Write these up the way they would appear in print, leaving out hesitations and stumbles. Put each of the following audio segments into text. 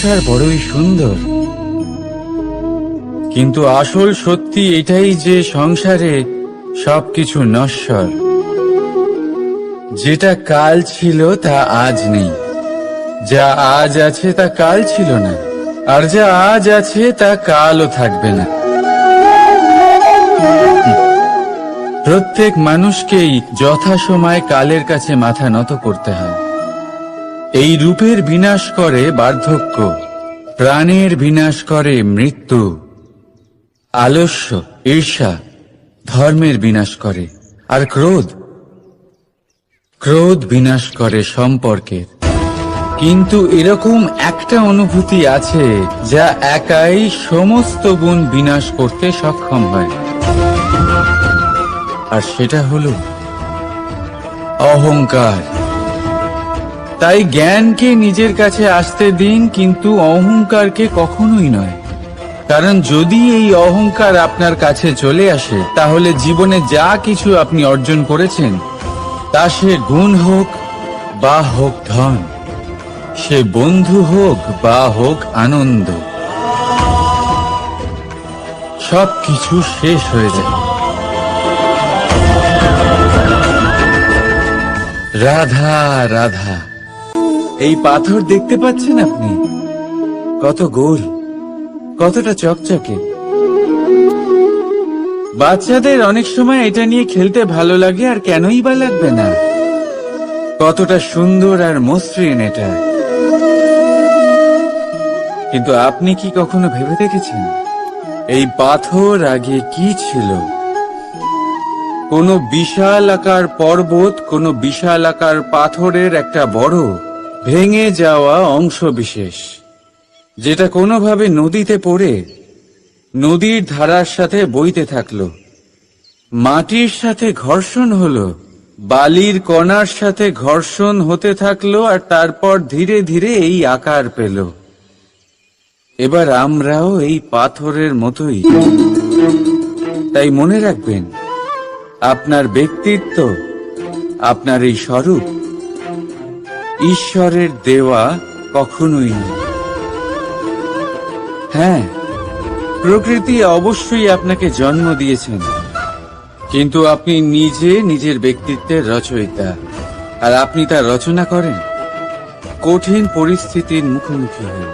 সংসার বড়ই সুন্দর, কিন্তু আসল সত্যি এটাই যে সংসারে সবকিছু নশ্বর। যেটা কাল ছিল তা আজ নেই, যা আজ আছে তা কাল ছিল না, আর যা আজ আছে তা কালও থাকবে না। প্রত্যেক মানুষকেই যথাসময়ে কালের কাছে মাথা নত করতে হয়। এই রূপের বিনাশ করে বার্ধক্য, প্রাণের বিনাশ করে মৃত্যু, আলস্য, ঈর্ষা ধর্মের বিনাশ করে, আর ক্রোধ বিনাশ করে সম্পর্কের। কিন্তু এরকম একটা অনুভূতি আছে যা একাই সমস্ত গুণ বিনাশ করতে সক্ষম হয়, আর সেটা হলো অহংকার। তাই জ্ঞানকে নিজের কাছে আসতে দিন, কিন্তু অহংকারকে কখনোই নয়। কারণ যদি এই অহংকার আপনার কাছে চলে আসে, তাহলে জীবনে যা কিছু আপনি অর্জন করেছেন, তা সে গুণ হোক বা হোক ধন, সে বন্ধু হোক বা হোক আনন্দ, সবকিছু শেষ হয়ে যায়। রাধা রাধা। এই পাথর দেখতে পাচ্ছেন আপনি? কত গোল, কতটা চকচকে। বাচ্চাদের অনেক সময় এটা নিয়ে খেলতে ভালো লাগে, আর কেনই বা লাগবে না। কতটা সুন্দর আর মসৃণ এটা। কিন্তু আপনি কি কখনো ভেবে দেখেছেন এই পাথর আগে কি ছিল? কোনো বিশাল আকার পর্বত, কোনো বিশাল আকার পাথরের একটা বড় ভেঙে যাওয়া অংশ বিশেষ, যেটা কোনোভাবে নদীতে পড়ে নদীর ধারার সাথে বইতে থাকলো, মাটির সাথে ঘর্ষণ হলো, বালির কণার সাথে ঘর্ষণ হতে থাকলো, আর তারপর ধীরে ধীরে এই আকার পেল। এবার আমরাও এই পাথরের মতোই। তাই মনে রাখবেন, আপনার ব্যক্তিত্ব, আপনার এই স্বরূপ ঈশ্বরের দেওয়া কখনোই নয়। হ্যাঁ, প্রকৃতি অবশ্যই আপনাকে জন্ম দিয়েছেন, কিন্তু আপনি নিজে নিজের ব্যক্তিত্বের রচয়িতা, আর আপনি তা রচনা করেন কঠিন পরিস্থিতির মুখোমুখি হয়ে,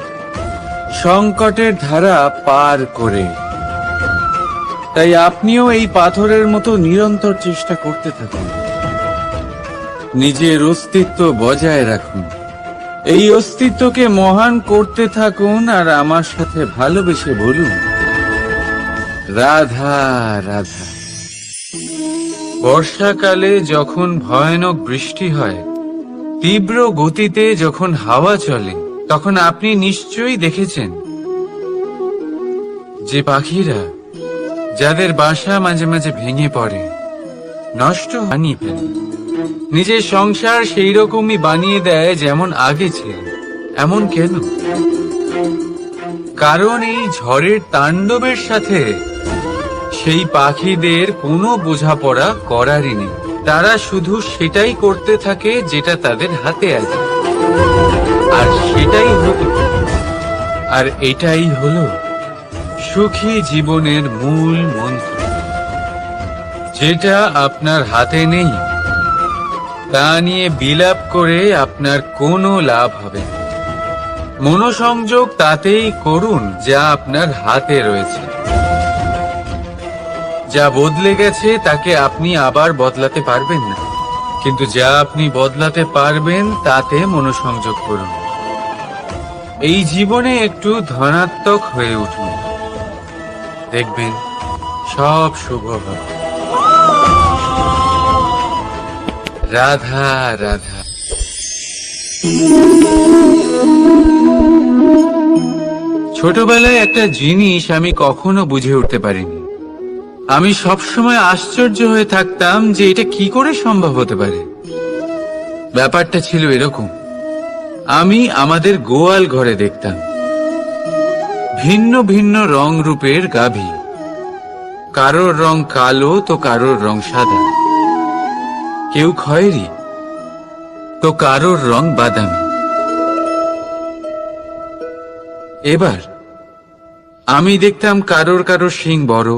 সংকটের ধারা পার করে। তাই আপনিও এই পাথরের মতো নিরন্তর চেষ্টা করতে থাকুন, নিজের অস্তিত্ব বজায় রাখুন, এই অস্তিত্বকে মহান করতে থাকুন, আর আমার সাথে ভালোবেসে বলুন রাধা রাধা। বর্ষাকালে যখন ভয়ানক বৃষ্টি হয়, তীব্র গতিতে যখন হাওয়া চলে, তখন আপনি নিশ্চয়ই দেখেছেন যে পাখিরা, যাদের বাসা মাঝে মাঝে ভেঙে পড়ে, নষ্ট বানিয়ে ফেলে, নিজের সংসার সেই রকমই বানিয়ে দেয় যেমন আগে ছিল। এমন কেন? কারণ এই ঝড়ের তাণ্ডবের সাথে সেই পাখিদের কোনো বোঝাপড়া করারই নেই। তারা শুধু সেটাই করতে থাকে যেটা তাদের হাতে আছে, আর সেটাই হতো, আর এটাই হলো সুখী জীবনের মূল মন্ত্র। যেটা আপনার হাতে নেই, তা নিয়ে বিলাপ করে আপনার কোনো লাভ হবে না। মনোসংযোগ তাতেই করুন যা আপনার হাতে রয়েছে। যা বদলে গেছে তাকে আপনি আবার বদলাতে পারবেন না, কিন্তু যা আপনি বদলাতে পারবেন তাতে মনোসংযোগ করুন। এই জীবনে একটু ধনাত্মক হয়ে উঠুন, দেখবেন সব শুভ হবে। রাধা রাধা। ছোটবেলায় একটা জিনিস আমি কখনো বুঝে উঠতে পারিনি। আমি সবসময় আশ্চর্য হয়ে থাকতাম যে এটা কি করে সম্ভব হতে পারে। ব্যাপারটা ছিল এরকম, আমি আমাদের গোয়াল ঘরে দেখতাম ভিন্ন ভিন্ন রং রূপের গাভী। কারোর রং কালো তো কারোর রং সাদা, কেউ খয়েরি তো কারোর রং বাদামি। এবার আমি দেখতাম কারোর কারোর শিং বড়,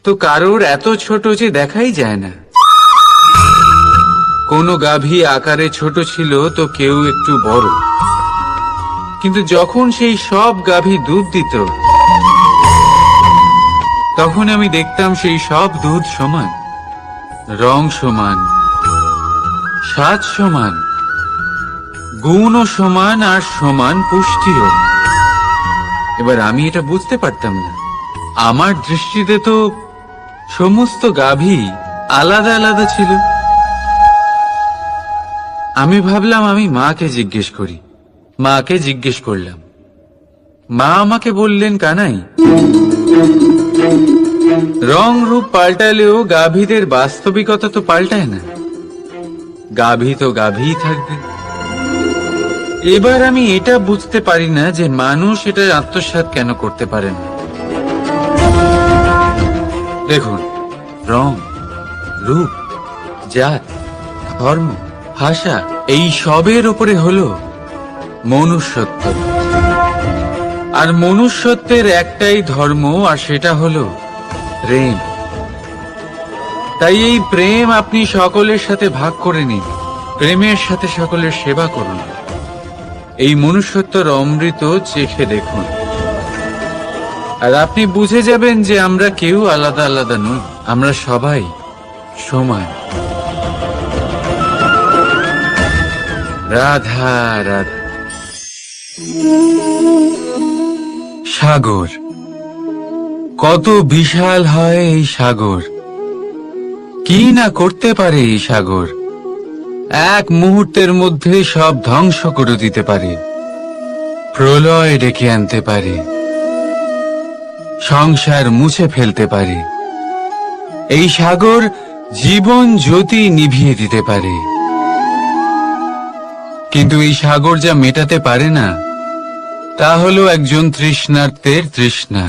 তো কারোর এত ছোট যে দেখাই যায় না। কোনো গাভী আকারে ছোট ছিল তো কেউ একটু বড়, কিন্তু যখন সেই সব গাভী দুধ দিত তখন আমি দেখতাম সেই সব দুধ সমান, রং সমান, স্বাদ সমান, গুণও সমান, আর সমান পুষ্টিও। এবার আমি এটা বুঝতে পারতাম না। আমার দৃষ্টিতে তো সমস্ত গাভী আলাদা আলাদা ছিল। আমি ভাবলাম আমি মাকে জিজ্ঞেস করি। মাকে জিজ্ঞেস করলাম। মা আমাকে বললেন, কানাই, রং রূপ পাল্টালেও গাভীদের বাস্তবিকতা তো পাল্টায় না। গাভী তো গাভীই থাকবে। এবার আমি এটা বুঝতে পারি না যে মানুষ এটা আত্মসাৎ কেন করতে পারে না। দেখুন, রং, রূপ, জাত, ধর্ম, ভাষা, এই সবের উপরে হলো মনুষ্যত্ব। আর মনুষ্যত্বের একটাই ধর্ম, আর সেটা হলো প্রেম। তাই এই প্রেম আপনি সকলের সাথে ভাগ করে নিন, প্রেমের সাথে সকলের সেবা করুন। এই মনুষ্যত্বর অমৃত চেখে দেখুন, আর আপনি বুঝে যাবেন যে আমরা কেউ আলাদা আলাদা নই, আমরা সবাই সমান। রাধা রাধা। সাগর, কত বিশাল হয় এই সাগর! কি না করতে পারে এই সাগর! এক মুহূর্তের মধ্যে সব ধ্বংস করে দিতে পারে, প্রলয় ডেকে আনতে পারে, সংসার মুছে ফেলতে পারে। এই সাগর জীবন জ্যোতি নিভিয়ে দিতে পারে। কিন্তু এই সাগর যা মেটাতে পারে না তা হলো একজন তৃষ্ণার্তের তৃষ্ণা।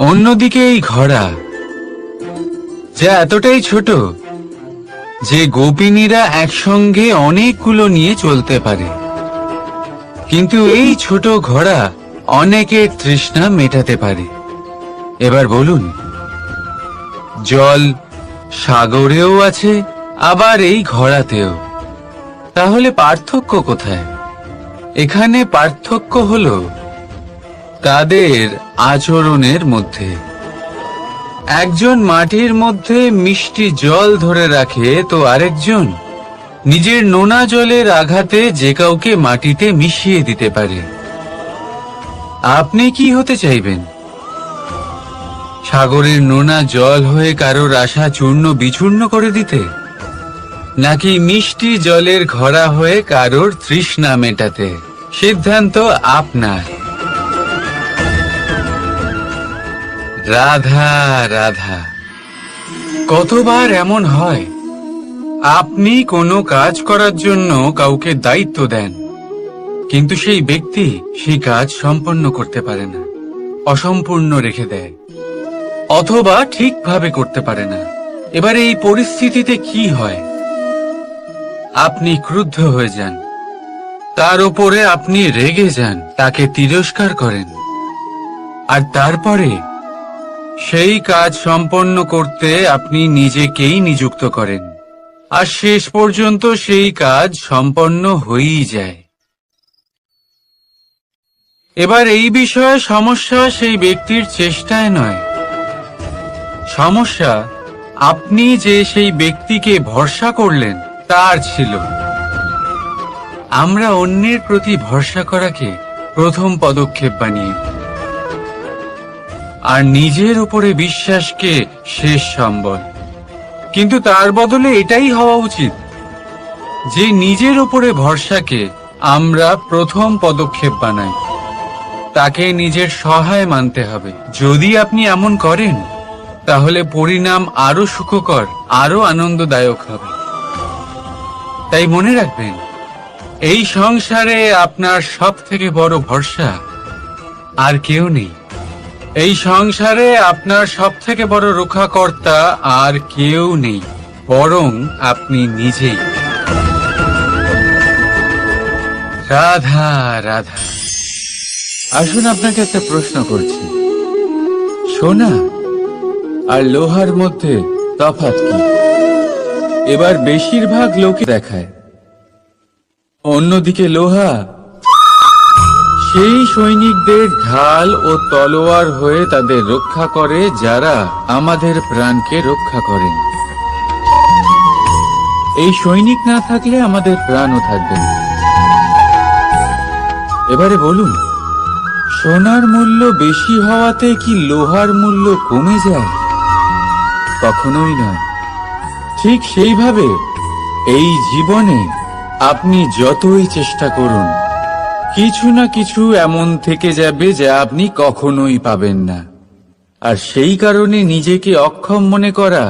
অন্যদিকে এই ঘোড়া, যা এতটাই ছোট যে গোপিনীরা একসঙ্গে অনেকগুলো নিয়ে চলতে পারে, কিন্তু এই ছোট ঘোড়া অনেকের তৃষ্ণা মেটাতে পারে। এবার বলুন, জল সাগরেও আছে, আবার এই ঘোড়াতেও। তাহলে পার্থক্য কোথায়? এখানে পার্থক্য হলো তাদের আচরণের মধ্যে। একজন মাটির মধ্যে মিষ্টি জল ধরে রাখে, তো আরেকজন নিজের নোনা জলের আঘাতে যে কাউকে মাটিতে মিশিয়ে দিতে পারে। আপনি কি হতে চাইবেন? সাগরের নোনা জল হয়ে কারোর আশা চূর্ণ বিচূর্ণ করে দিতে, নাকি মিষ্টি জলের ঘোড়া হয়ে কারোর তৃষ্ণা মেটাতে? সিদ্ধান্ত আপনার। রাধা রাধা। কতবার এমন হয় আপনি কোনো কাজ করার জন্য কাউকে দায়িত্ব দেন, কিন্তু সেই ব্যক্তি সেই কাজ সম্পন্ন করতে পারে না, অসম্পূর্ণ রেখে দেয়, অথবা ঠিকভাবে করতে পারে না। এবারে এই পরিস্থিতিতে কি হয়? আপনি ক্রুদ্ধ হয়ে যান, তার উপরে আপনি রেগে যান, তাকে তিরস্কার করেন, আর তারপরে সেই কাজ সম্পন্ন করতে আপনি নিজেকেই নিযুক্ত করেন, আর শেষ পর্যন্ত সেই কাজ সম্পন্ন হয়েই যায়। এবার এই বিষয়ে সমস্যা সেই ব্যক্তির চেষ্টায় নয়, সমস্যা আপনি যে সেই ব্যক্তিকে ভরসা করলেন তার ছিল। আমরা অন্যের প্রতি ভরসা করাকে প্রথম পদক্ষেপ বানিয়ে, আর নিজের উপরে বিশ্বাসকে শেষ সম্বল। কিন্তু তার বদলে এটাই হওয়া উচিত যে নিজের উপরে ভরসাকে আমরা প্রথম পদক্ষেপ বানাই, তাকে নিজের সহায় মানতে হবে। যদি আপনি এমন করেন তাহলে পরিণাম আরো সুখকর, আরো আনন্দদায়ক হবে। তাই মনে রাখবেন, এই সংসারে আপনার সব থেকে বড় ভরসা আর কেউ নেই। এই সংসারে আপনার সব থেকে বড় রক্ষাকর্তা আর কেউ নেই, বরং আপনি নিজেই। রাধা রাধা। আসুন আপনাকে একটা প্রশ্ন করছি, সোনা আর লোহার মধ্যে তফাৎ কি? এবার বেশিরভাগ লোকে দেখায় অন্যদিকে লোহা সেই সৈনিকদের ঢাল ও তলোয়ার হয়ে তাদের রক্ষা করে যারা আমাদের প্রাণকে রক্ষা করেন। এই সৈনিক না থাকলে আমাদের প্রাণও থাকবে না। এবারে বলুন, সোনার মূল্য বেশি হওয়াতে কি লোহার মূল্য কমে যায়? কখনোই নয়। ঠিক সেইভাবে এই জীবনে আপনি যতই চেষ্টা করুন, কিছু না কিছু এমন থেকে যাবে যা আপনি কখনোই পাবেন না। আর সেই কারণে নিজেকে অক্ষম মনে করা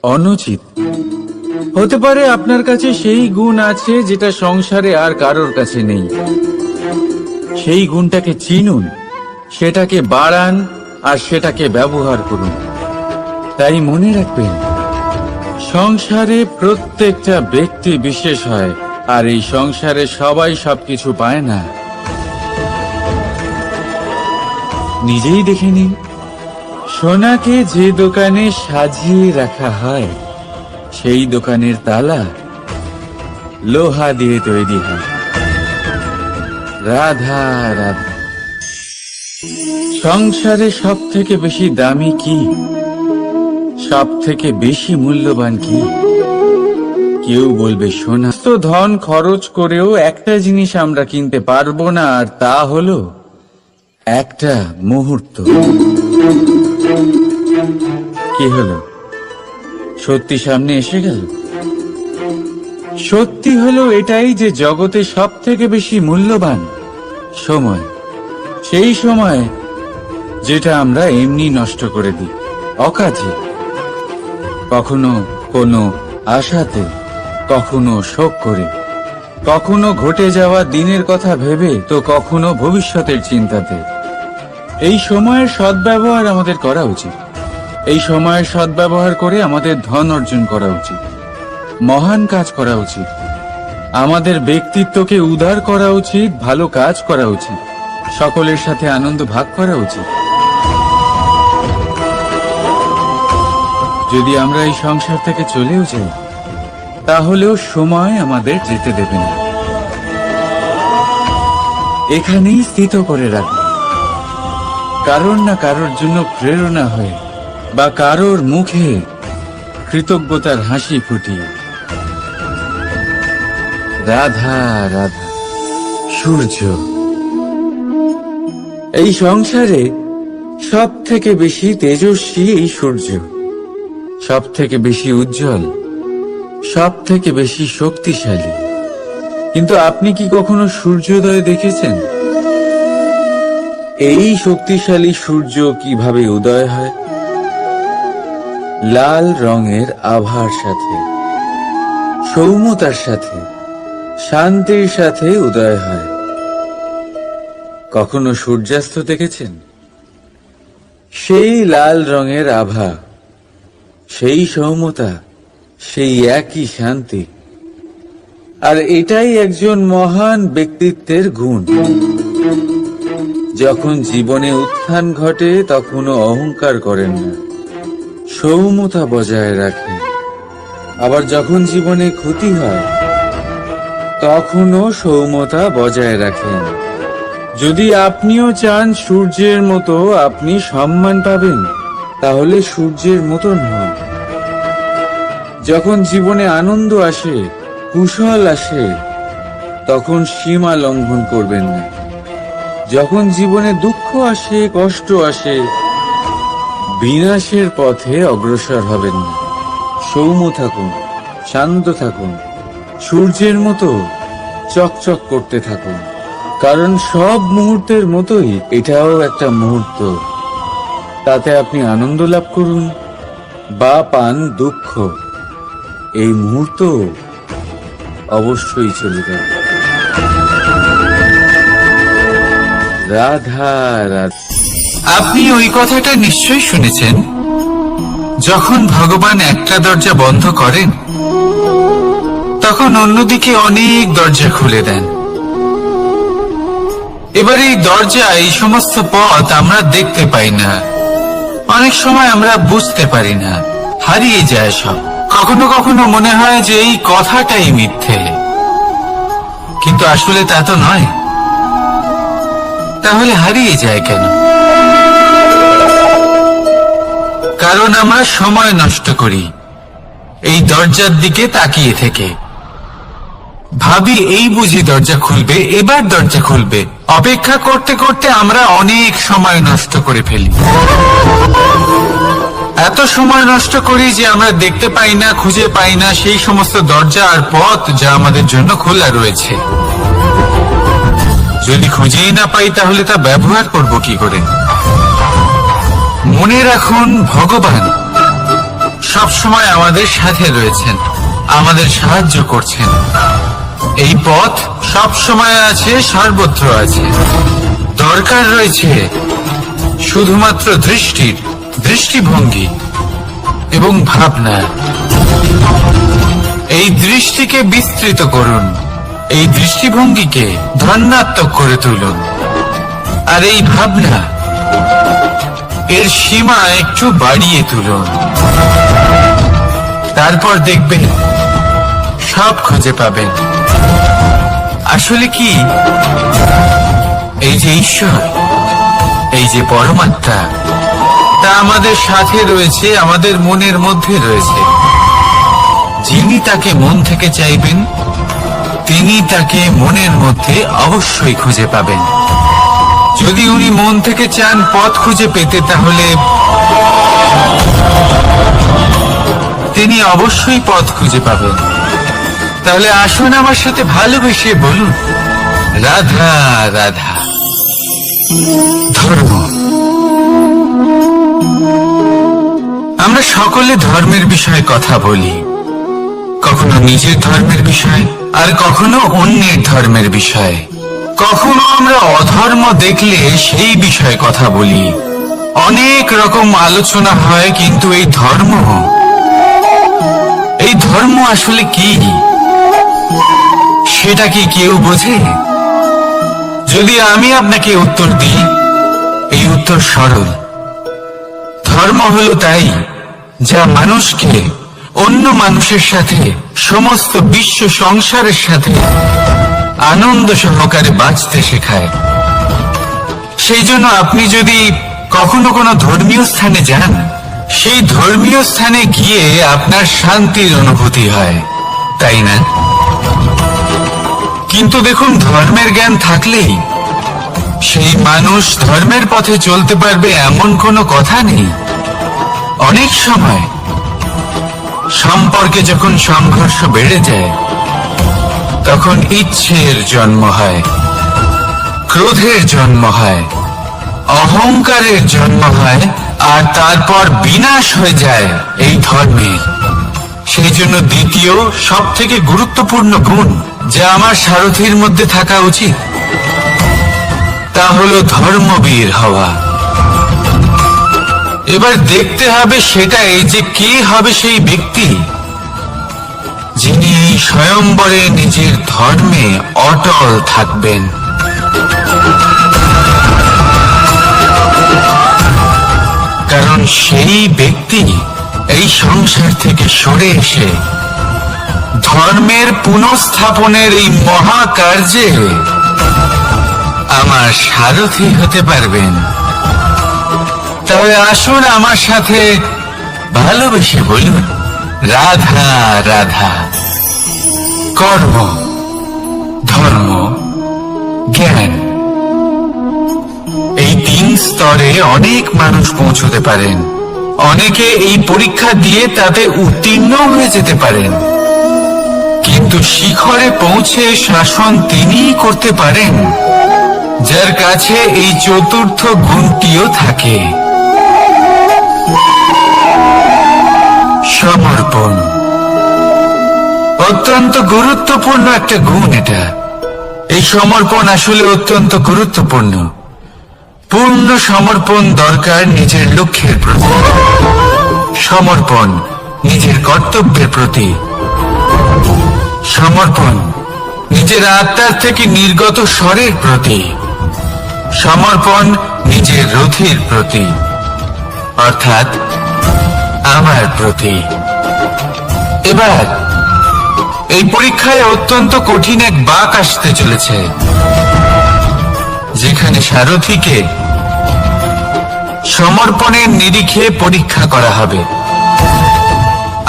অনুচিত। হতে পারে আপনার কাছে সেই গুণ আছে যেটা সংসারে আর কারোর কাছে নেই। সেই গুণটাকে চিনুন, সেটাকে বাড়ান আর সেটাকে ব্যবহার করুন। তাই মনে রাখবেন, সংসারে প্রত্যেকটা ব্যক্তি বিশেষ হয়, আর এই সংসারে সবাই সবকিছু পায় না। নিজেই দেখে নিন, সোনাকে যে দোকানে সাজিয়ে রাখা হয় সেই দোকানের তালা লোহা দিয়ে তৈরি হয়। রাধা রাধা। সংসারে সব থেকে বেশি দামি কি, সব থেকে বেশি মূল্যবান কি? কেউ বলবে সোনা। তো ধন খরচ করেও একটা জিনিস আমরা কিনতে পারবো না, আর তা হলো একটা মুহূর্ত। কি হলো? সত্যি সামনে এসে গেল। সত্যি হলো এটাই যে জগতে সব থেকে বেশি মূল্যবান সময়। সেই সময় যেটা আমরা এমনি নষ্ট করে দিই, অকাজে, কখনো কোনো আশাতে, কখনো শোক করে, কখনো ঘটে যাওয়া দিনের কথা ভেবে, তো কখনো ভবিষ্যতের চিন্তাতে। এই সময়ের সদ্ব্যবহার আমাদের করা উচিত। এই সময়ের সদ্ব্যবহার করে আমাদের ধন অর্জন করা উচিত, মহান কাজ করা উচিত, আমাদের ব্যক্তিত্বকে উদার করা উচিত, ভালো কাজ করা উচিত, সকলের সাথে আনন্দ ভাগ করা উচিত। যদি আমরা এই সংসার থেকে চলেও যাই, তাহলেও সময় আমাদের যেতে দেবে না। এখানেই স্থিত করে রাখবে, কারোর না কারোর জন্য প্রেরণা হয়ে, বা কারোর মুখে কৃতজ্ঞতার হাসি ফুটিয়ে। রাধা রাধা। সূর্য। এই সংসারে সব থেকে বেশি তেজস্বী এই সূর্য, সব থেকে বেশি উজ্জ্বল, সব থেকে বেশি শক্তিশালী। কিন্তু আপনি কি কখনো সূর্যোদয় দেখেছেন? এই শক্তিশালী সূর্য কিভাবে উদয় হয়? লাল রঙের আভার সাথে, সৌম্যতার সাথে, শান্তির সাথে উদয় হয়। কখনো সূর্যাস্ত দেখেছেন? সেই লাল রঙের আভা, সেই সৌম্যতা, সেই একই শান্তি। আর এটাই একজন মহান ব্যক্তিত্বের গুণ। যখন জীবনে উত্থান ঘটে তখনও অহংকার করেন না, সৌম্যতা বজায় রাখেন। আবার যখন জীবনে ক্ষতি হয় তখনও সৌম্যতা বজায় রাখেন। যদি আপনিও চান সূর্যের মতো আপনি সম্মান পাবেন, তাহলে সূর্যের মতন হন। যখন জীবনে আনন্দ আসে, কুশল আসে, তখন সীমা লঙ্ঘন করবেন না। যখন জীবনে দুঃখ আসে, কষ্ট আসে, বিনাশের পথে অগ্রসর হবেন না। সৌম্য থাকুন, শান্ত থাকুন, সূর্যের মতো চকচক করতে থাকুন। কারণ সব মুহূর্তের মতোই এটাও একটা মুহূর্ত। তাতে আপনি আনন্দ লাভ করুন বা পান দুঃখ, এই মুহূর্ত অবশ্যই চলে যাবে। রাধা রাধা। আপনি ওই কথাটা নিশ্চয়ই শুনেছেন, যখন ভগবান একটা দরজা বন্ধ করেন তখন অন্যদিকে অনেক দরজা খুলে দেন। এবার এই দরজা, এই সমস্ত পথ আমরা দেখতে পাই না, অনেক সময় আমরা বুঝতে পারি না, হারিয়ে যায় সব। কখনো কখনো মনে হয় যে এই কথাটাই মিথ্যে, কিন্তু আসলে তা তো নয়। তাহলে হারিয়ে যায় কেন? কারণ আমরা সময় নষ্ট করি এই দরজার দিকে তাকিয়ে থেকে। ভাবি এই বুঝি দরজা খুলবে, এবার দরজা খুলবে। অপেক্ষা করতে করতে আমরা অনেক সময় নষ্ট করে ফেলি। এত সময় নষ্ট করি যে আমরা দেখতে পাই না, খুঁজে পাই না সেই সমস্ত দরজা আর পথ যা আমাদের জন্য খোলা রয়েছে। যদি খুঁজেই না পাই তাহলে তা ব্যবহার করব কি করে? মনে রাখুন, ভগবান সব সময় আমাদের সাথে রয়েছেন, আমাদের সাহায্য করছেন। এই পথ সব সময় আছে, সর্বত্র আছে। দরকার রয়েছে শুধুমাত্র দৃষ্টির, দৃষ্টিভঙ্গি এবং ভাবনা। এই দৃষ্টিকে বিস্তৃত করুন, এই দৃষ্টিভঙ্গিকে ধনাত্মক করে তুলুন, আর এই ভাবনা এর সীমা একটু বাড়িয়ে তুলুন। তারপর দেখবেন সব খুঁজে পাবেন। আসলে কি, এই যে ঈশ্বর, এই যে পরমাত্মা, তা আমাদের সাথে রয়েছে, আমাদের মনের মধ্যে রয়েছে। যিনি তাকে মন থেকে চাইবেন তিনি তাকে মনের মধ্যে অবশ্যই খুঁজে পাবেন। যদি উনি মন থেকে চান পথ খুঁজে পেতে, তাহলে তিনি অবশ্যই পথ খুঁজে পাবেন। তাহলে আসুন আমার সাথে ভালোবেসে বলুন, রাধা রাধা। ধর্ম, আমরা সকলে ধর্মের বিষয়ে কথা বলি, কখনো নিজের ধর্মের বিষয়, আর কখনো অন্যের ধর্মের বিষয়ে। কখনো আমরা অধর্ম দেখলে সেই বিষয়ে কথা বলি। অনেক রকম আলোচনা হয়, কিন্তু এই ধর্ম আসলে কি, সেটা কি কেউ বোঝে? যদি আমি আপনাকে উত্তর দিই, এই উত্তর সরল। ধর্ম হলো তাই যা মানুষকে অন্য মানুষের সাথে, সমস্ত বিশ্ব সংসারের সাথে আনন্দ সহকারে বাঁচতে শেখায়। সেই জন্য আপনি যদি কখনো কোনো ধর্মীয় স্থানে যান, সেই ধর্মীয় স্থানে গিয়ে আপনার শান্তির অনুভূতি হয়, তাই না? কিন্তু দেখুন, ধর্মের জ্ঞান থাকলেই সেই মানুষ ধর্মের পথে চলতে পারবে এমন কোনো কথা নেই। অনেক সময় সম্পর্কে যখন সংঘর্ষ বেড়ে যায়, তখন ইচ্ছের জন্ম হয়, ক্রোধের জন্ম হয়, অহংকারের জন্ম হয়, আর তারপর বিনাশ হয়ে যায় এই ধর্মের। সেই জন্য দ্বিতীয় সব থেকে গুরুত্বপূর্ণ গুণ যা আমার সারথীর মধ্যে থাকা উচিত, তা হলো ধর্মবীর হওয়া। এবার দেখতে হবে সেটাই যে কে হবে সেই ব্যক্তি যিনি স্বয়ম্বরে নিজের ধর্মে অটল থাকবেন। কারণ সেই ব্যক্তি এই সংসার থেকে সরে এসে ধর্মের পুনঃস্থাপনের এই মহাকার্যে আমার সারথী হতে পারবেন। তাহলে আসুন আমার সাথে ভালোবেসে বলুন, রাধা রাধা। কর্ম, ধর্ম, জ্ঞান, এই তিন স্তরে অনেক মানুষ পৌঁছতে পারেন। অনেকে এই পরীক্ষা দিয়ে তাতে উত্তীর্ণ হয়ে যেতে পারেন, কিন্তু শিখরে পৌঁছে শাসন তিনিই করতে পারেন যার কাছে এই চতুর্থ গুণটিও থাকে, সমর্পণ। অত্যন্ত গুরুত্বপূর্ণ একটা গুণ এটা। এই সমর্পণ আসলে অত্যন্ত গুরুত্বপূর্ণ। পূর্ণ সমর্পণ দরকার নিজের লক্ষ্যের প্রতি, সমর্পণ নিজের কর্তব্যের প্রতি, সমর্পণ নিজের আত্মার থেকে নির্গত স্বরের প্রতি, সমর্পণ নিজের রথের প্রতি, অর্থাৎ আমার প্রতি। এবার এই পরীক্ষায় অত্যন্ত কঠিন এক বাঁক আসতে চলেছে, যেখানে সারথীকে সমর্পণের নিরিখে পরীক্ষা করা হবে,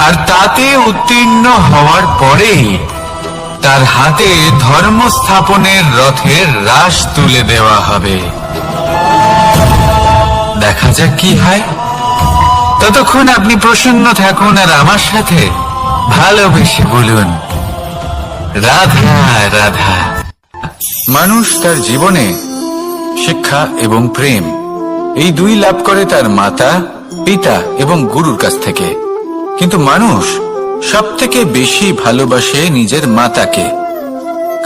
আর তাতে উত্তীর্ণ হওয়ার পরেই তার হাতে ধর্ম স্থাপনের রথের রাশ তুলে দেওয়া হবে। দেখা যাক কি হয়। ততক্ষণ আপনি প্রসন্ন থাকুন আর আমার সাথে ভালোবেসে বলুন, রাধা রাধা। মানুষ তার জীবনে শিক্ষা এবং প্রেম এই দুই লাভ করে তার মাতা, পিতা এবং গুরুর কাছ থেকে। কিন্তু মানুষ সবথেকে বেশি ভালোবাসে নিজের মাতাকে,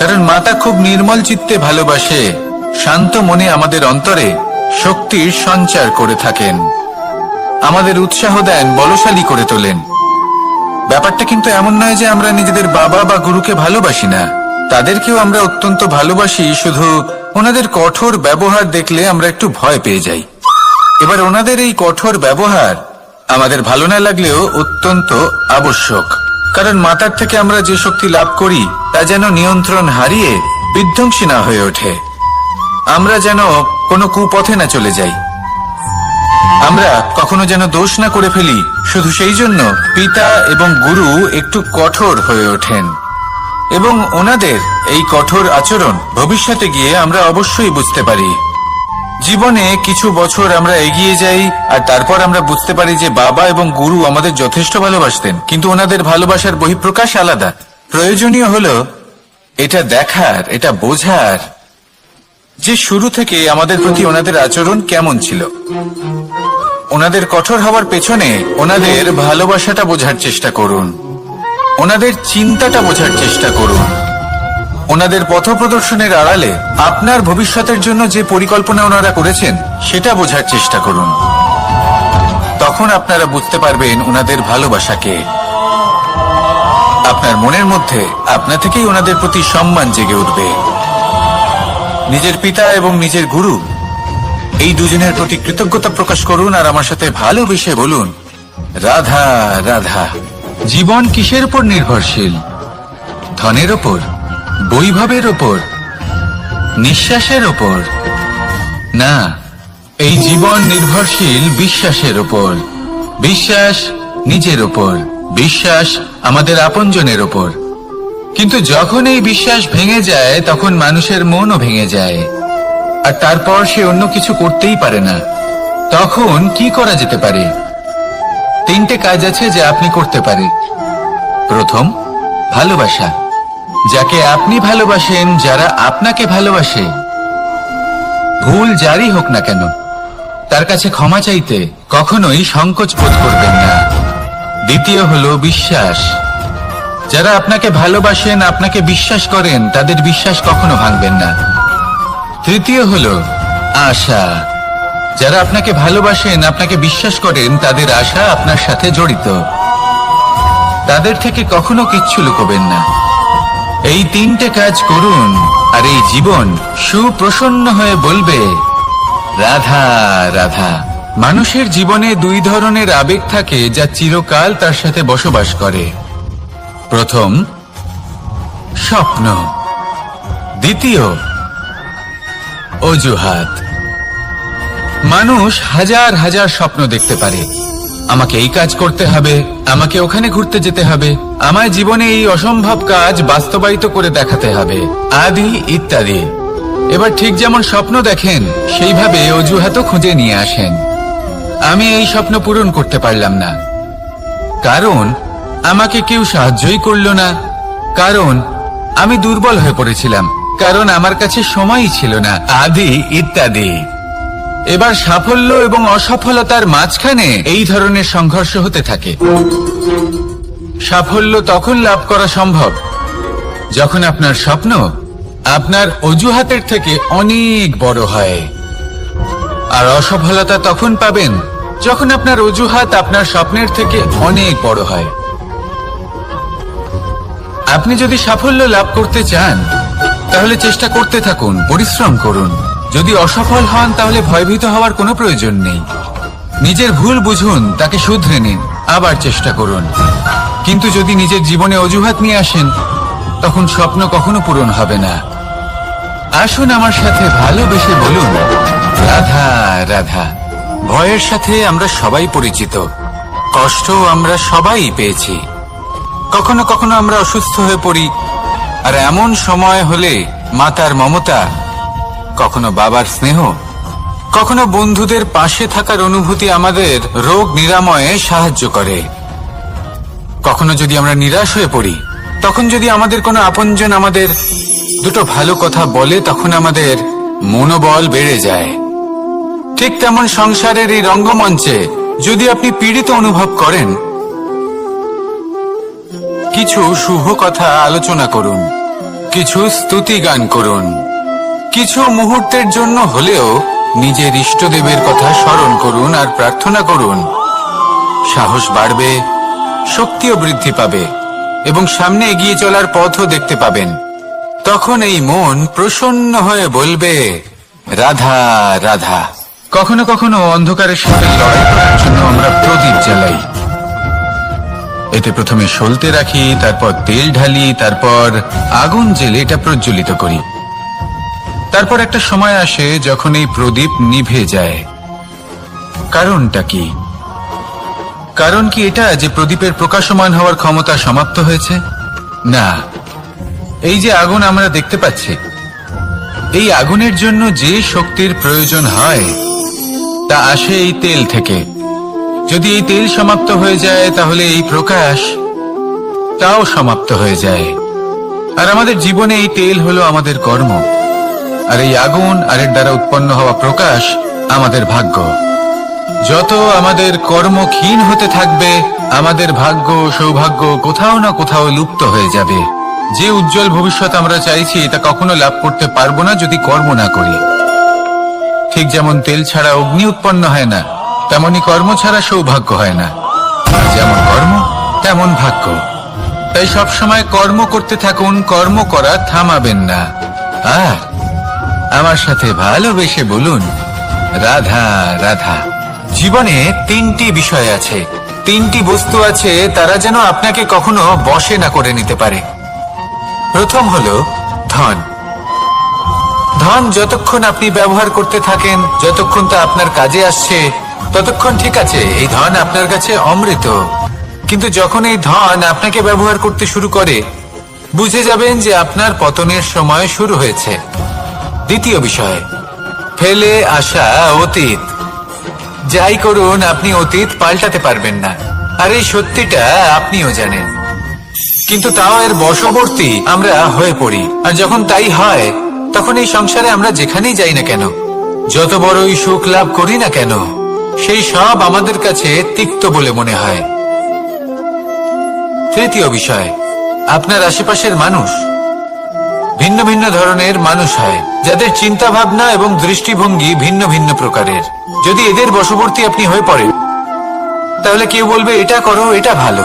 কারণ মাতা খুব নির্মল চিত্তে ভালোবাসে, শান্ত মনে আমাদের অন্তরে শক্তির সঞ্চার করে থাকেন, আমাদের উৎসাহ দেন, বলশালী করে তোলেন। ব্যাপারটা কিন্তু এমন নয় যে আমরা নিজেদের বাবা বা গুরুকে ভালোবাসি না, তাদেরকেও আমরা অত্যন্ত ভালোবাসি, শুধু ওনাদের কঠোর ব্যবহার দেখলে আমরা একটু ভয় পেয়ে যাই। এবার ওনাদের এই কঠোর ব্যবহার আমাদের ভালো না লাগলেও অত্যন্ত আবশ্যক, কারণ মাতার থেকে আমরা যে শক্তি লাভ করি তা যেন নিয়ন্ত্রণ হারিয়ে বিধ্বংসী না হয়ে ওঠে, আমরা যেন কোনো কুপথে না চলে যাই, আমরা কখনো যেন দোষ না করে ফেলি। শুধু সেই জন্য পিতা এবং গুরু একটু কঠোর হয়ে ওঠেন, এবং ওনাদের এই কঠোর আচরণ ভবিষ্যতে গিয়ে আমরা অবশ্যই বুঝতে পারি। জীবনে কিছু বছর আমরা এগিয়ে যাই আর তারপর আমরা বুঝতে পারি যে বাবা এবং গুরু আমাদের যথেষ্ট ভালোবাসতেন, কিন্তু ওনাদের ভালোবাসার বহিঃপ্রকাশ আলাদা। প্রয়োজনীয় হলো এটা দেখার, এটা বোঝার যে শুরু থেকে আমাদের প্রতি ওনাদের আচরণ কেমন ছিল। ওনাদের কঠোর হওয়ার পেছনে ওনাদের ভালোবাসাটা বোঝার চেষ্টা করুন, ওনাদের চিন্তাটা বোঝার চেষ্টা করুন, ওনাদের পথপ্রদর্শনের আড়ালে আপনার ভবিষ্যতের জন্য যে পরিকল্পনা ওনারা করেছেন সেটা বোঝার চেষ্টা করুন। তখন আপনারা বুঝতে পারবেন ওনাদের ভালোবাসাকে। আপনার মনের মধ্যে আপনা থেকেই ওনাদের প্রতি সম্মান জেগে উঠবে। নিজের পিতা এবং নিজের গুরু এই দুজনের প্রতি কৃতজ্ঞতা প্রকাশ করুন আর আমার সাথে ভালোবেসে বলুন, রাধা রাধা। জীবন কিসের উপর নির্ভরশীল? ধনের ওপর, বৈভবের ওপর, নিঃশ্বাসের ওপর? না, এই জীবন নির্ভরশীল বিশ্বাসের ওপর। বিশ্বাস নিজের ওপর, বিশ্বাস আমাদের আপনজনের ওপর। কিন্তু যখন এই বিশ্বাস ভেঙে যায় তখন মানুষের মনও ভেঙে যায়, আর তারপর সে অন্য কিছু করতেই পারে না। তখন কি করা যেতে পারে? তিনটে কাজ আছে যা আপনি করতে পারেন। প্রথম, ভালোবাসা। যাকে আপনি ভালোবাসেন, যারা আপনাকে ভালোবাসে, ভুল যারই হোক না কেন, তার কাছে ক্ষমা চাইতে কখনোই সংকোচ বোধ করবেন না। দ্বিতীয় হলো বিশ্বাস। যারা আপনাকে ভালোবাসেন, আপনাকে বিশ্বাস করেন, তাদের বিশ্বাস কখনো ভাঙবেন না। তৃতীয় হলো আশা। যারা আপনাকে ভালোবাসেন, আপনাকে বিশ্বাস করেন, তাদের আশা আপনার সাথে জড়িত, তাদের থেকে কখনো কিচ্ছু লুকোবেন না। এই তিনটে কাজ করুন আর এই জীবন সুপ্রসন্ন হয়ে বলবে, রাধা রাধা। মানুষের জীবনে দুই ধরনের আবেগ থাকে যা চিরকাল তার সাথে বসবাস করে। প্রথম, স্বপ্ন। দ্বিতীয়, অজুহাত। মানুষ হাজার হাজার স্বপ্ন দেখতে পারে। আমাকে এই কাজ করতে হবে, আমাকে ওখানে ঘুরতে যেতে হবে, আমার জীবনে এই অসম্ভব কাজ বাস্তবায়িত করে দেখাতে হবে, আদি ইত্যাদি। এবার ঠিক যেমন স্বপ্ন দেখেন, সেইভাবে অজুহাতও খুঁজে নিয়ে আসেন। আমি এই স্বপ্ন পূরণ করতে পারলাম না, কারণ আমাকে কেউ সাহায্যই করল না, কারণ আমি দুর্বল হয়ে পড়েছিলাম, কারণ আমার কাছে সময়ই ছিল না, আদি ইত্যাদি। এবার সাফল্য এবং অসফলতার মাঝখানে এই ধরনের সংঘর্ষ হতে থাকে। সাফল্য তখন লাভ করা সম্ভব যখন আপনার স্বপ্ন আপনার অজুহাতের থেকে অনেক বড় হয়, আর অসফলতা তখন পাবেন যখন আপনার অজুহাত আপনার স্বপ্নের থেকে অনেক বড় হয়। আপনি যদি সাফল্য লাভ করতে চান, তাহলে চেষ্টা করতে থাকুন, পরিশ্রম করুন। যদি অসফল হন তাহলে ভয়ভীত হওয়ার কোনো প্রয়োজন নেই। নিজের ভুল বুঝুন, তাকে শুধরে নিন, আবার চেষ্টা করুন। কিন্তু যদি নিজের জীবনে অজুহাত নিয়ে আসেন, তখন স্বপ্ন কখনো পূরণ হবে না। আসুন আমার সাথে ভালোবেসে বলুন, রাধা রাধা। ভয়ের সাথে আমরা সবাই পরিচিত, কষ্ট আমরা সবাই পেয়েছি। কখনো কখনো আমরা অসুস্থ হয়ে পড়ি, আর এমন সময় হলে মাতার মমতা, কখনো বাবার স্নেহ, কখনো বন্ধুদের পাশে থাকার অনুভূতি আমাদের রোগ নিরাময়ে সাহায্য করে। কখনো যদি আমরা নিরাশ হয়ে পড়ি, তখন যদি আমাদের কোনো আপনজন আমাদের দুটো ভালো কথা বলে, তখন আমাদের মনোবল বেড়ে যায়। ঠিক তেমন সংসারের এই রঙ্গমঞ্চে যদি আপনি পীড়িত অনুভব করেন, কিছু শুভ কথা আলোচনা করুন, কিছু স্তুতি গান করুন, কিছু মুহূর্তের জন্য হলেও নিজের ইষ্টদেবের কথা স্মরণ করুন আর প্রার্থনা করুন। সাহস বাড়বে, শক্তিও বৃদ্ধি পাবে এবং সামনে এগিয়ে চলার পথও দেখতে পাবেন। তখন এই মন প্রসন্ন হয়ে বলবে, রাধা রাধা। কখনো কখনো অন্ধকারের সাথে লড়াই করার জন্য আমরা প্রদীপ জ্বালাই। এতে প্রথমে সলতে রাখি, তারপর তেল ঢালি, তারপর আগুন জেলে এটা প্রজ্বলিত করি। তারপর একটা সময় আসে যখন এই প্রদীপ নিভে যায়। কারণটা কি? কারণ কি এটা যে প্রদীপের প্রকাশমান হওয়ার ক্ষমতা সমাপ্ত হয়েছে? না, এই যে আগুন আমরা দেখতে পাচ্ছি, এই আগুনের জন্য যে শক্তির প্রয়োজন হয় তা আসে এই তেল থেকে। যদি এই তেল সমাপ্ত হয়ে যায়, তাহলে এই প্রকাশ তাও সমাপ্ত হয়ে যায়। আর আমাদের জীবনে এই তেল হলো আমাদের কর্ম, আর এই আগুন আর এর দ্বারা উৎপন্ন হওয়া প্রকাশ আমাদের ভাগ্য। যত আমাদের কর্ম ক্ষীণ হতে থাকবে, আমাদের ভাগ্য সৌভাগ্য কোথাও না কোথাও লুপ্ত হয়ে যাবে। যে উজ্জ্বল ভবিষ্যৎ আমরা চাইছি তা কখনো লাভ করতে পারবো না যদি কর্ম না করি। ঠিক যেমন তেল ছাড়া অগ্নি উৎপন্ন হয় না, তেমনি কর্ম ছাড়া সৌভাগ্য হয় না। যেমন কর্ম তেমন ভাগ্য। তাই সবসময় কর্ম করতে থাকুন, কর্ম করা থামাবেন না। আর আমার সাথে ভালোবেসে বলুন, রাধা রাধা। জীবনে তিনটি বিষয় আছে, তিনটি বস্তু আছে, তারা যেন আপনাকে কখনো বশে না করে নিতে পারে। প্রথম হলো ধন। ধন যতক্ষণ আপনি ব্যবহার করতে থাকেন, যতক্ষণ তা আপনার কাজে আসছে, ততক্ষণ ঠিক আছে, এই ধন আপনার কাছে অমৃত। কিন্তু যখন এই ধন আপনাকে ব্যবহার করতে শুরু করে, বুঝে যাবেন যে আপনার পতনের সময় শুরু হয়েছে। দ্বিতীয় বিষয়, ফেলে আসা অতীত। যাই করুন, আপনি অতীত পাল্টাতে পারবেন না, আর এই সত্যিটা আপনিও জানেন। কিন্তু তাও এর বশবর্তী আমরা হয়ে পড়ি। আর যখন তাই হয়, তখন এই সংসারে আমরা যেখানেই যাই না কেন, যত বড়ই সুখ লাভ করি না কেন, সেই সব আমাদের কাছে তিক্ত বলে মনে হয়। তৃতীয় বিষয়, আপনার আশেপাশের মানুষ ভিন্ন ভিন্ন ধরনের মানুষ হয়, যাদের চিন্তা ভাবনা এবং দৃষ্টিভঙ্গি ভিন্ন ভিন্ন প্রকারের। যদি এদের বশবর্তী আপনি হয়ে পড়েন, তাহলে কেউ বলবে এটা করো, এটা ভালো।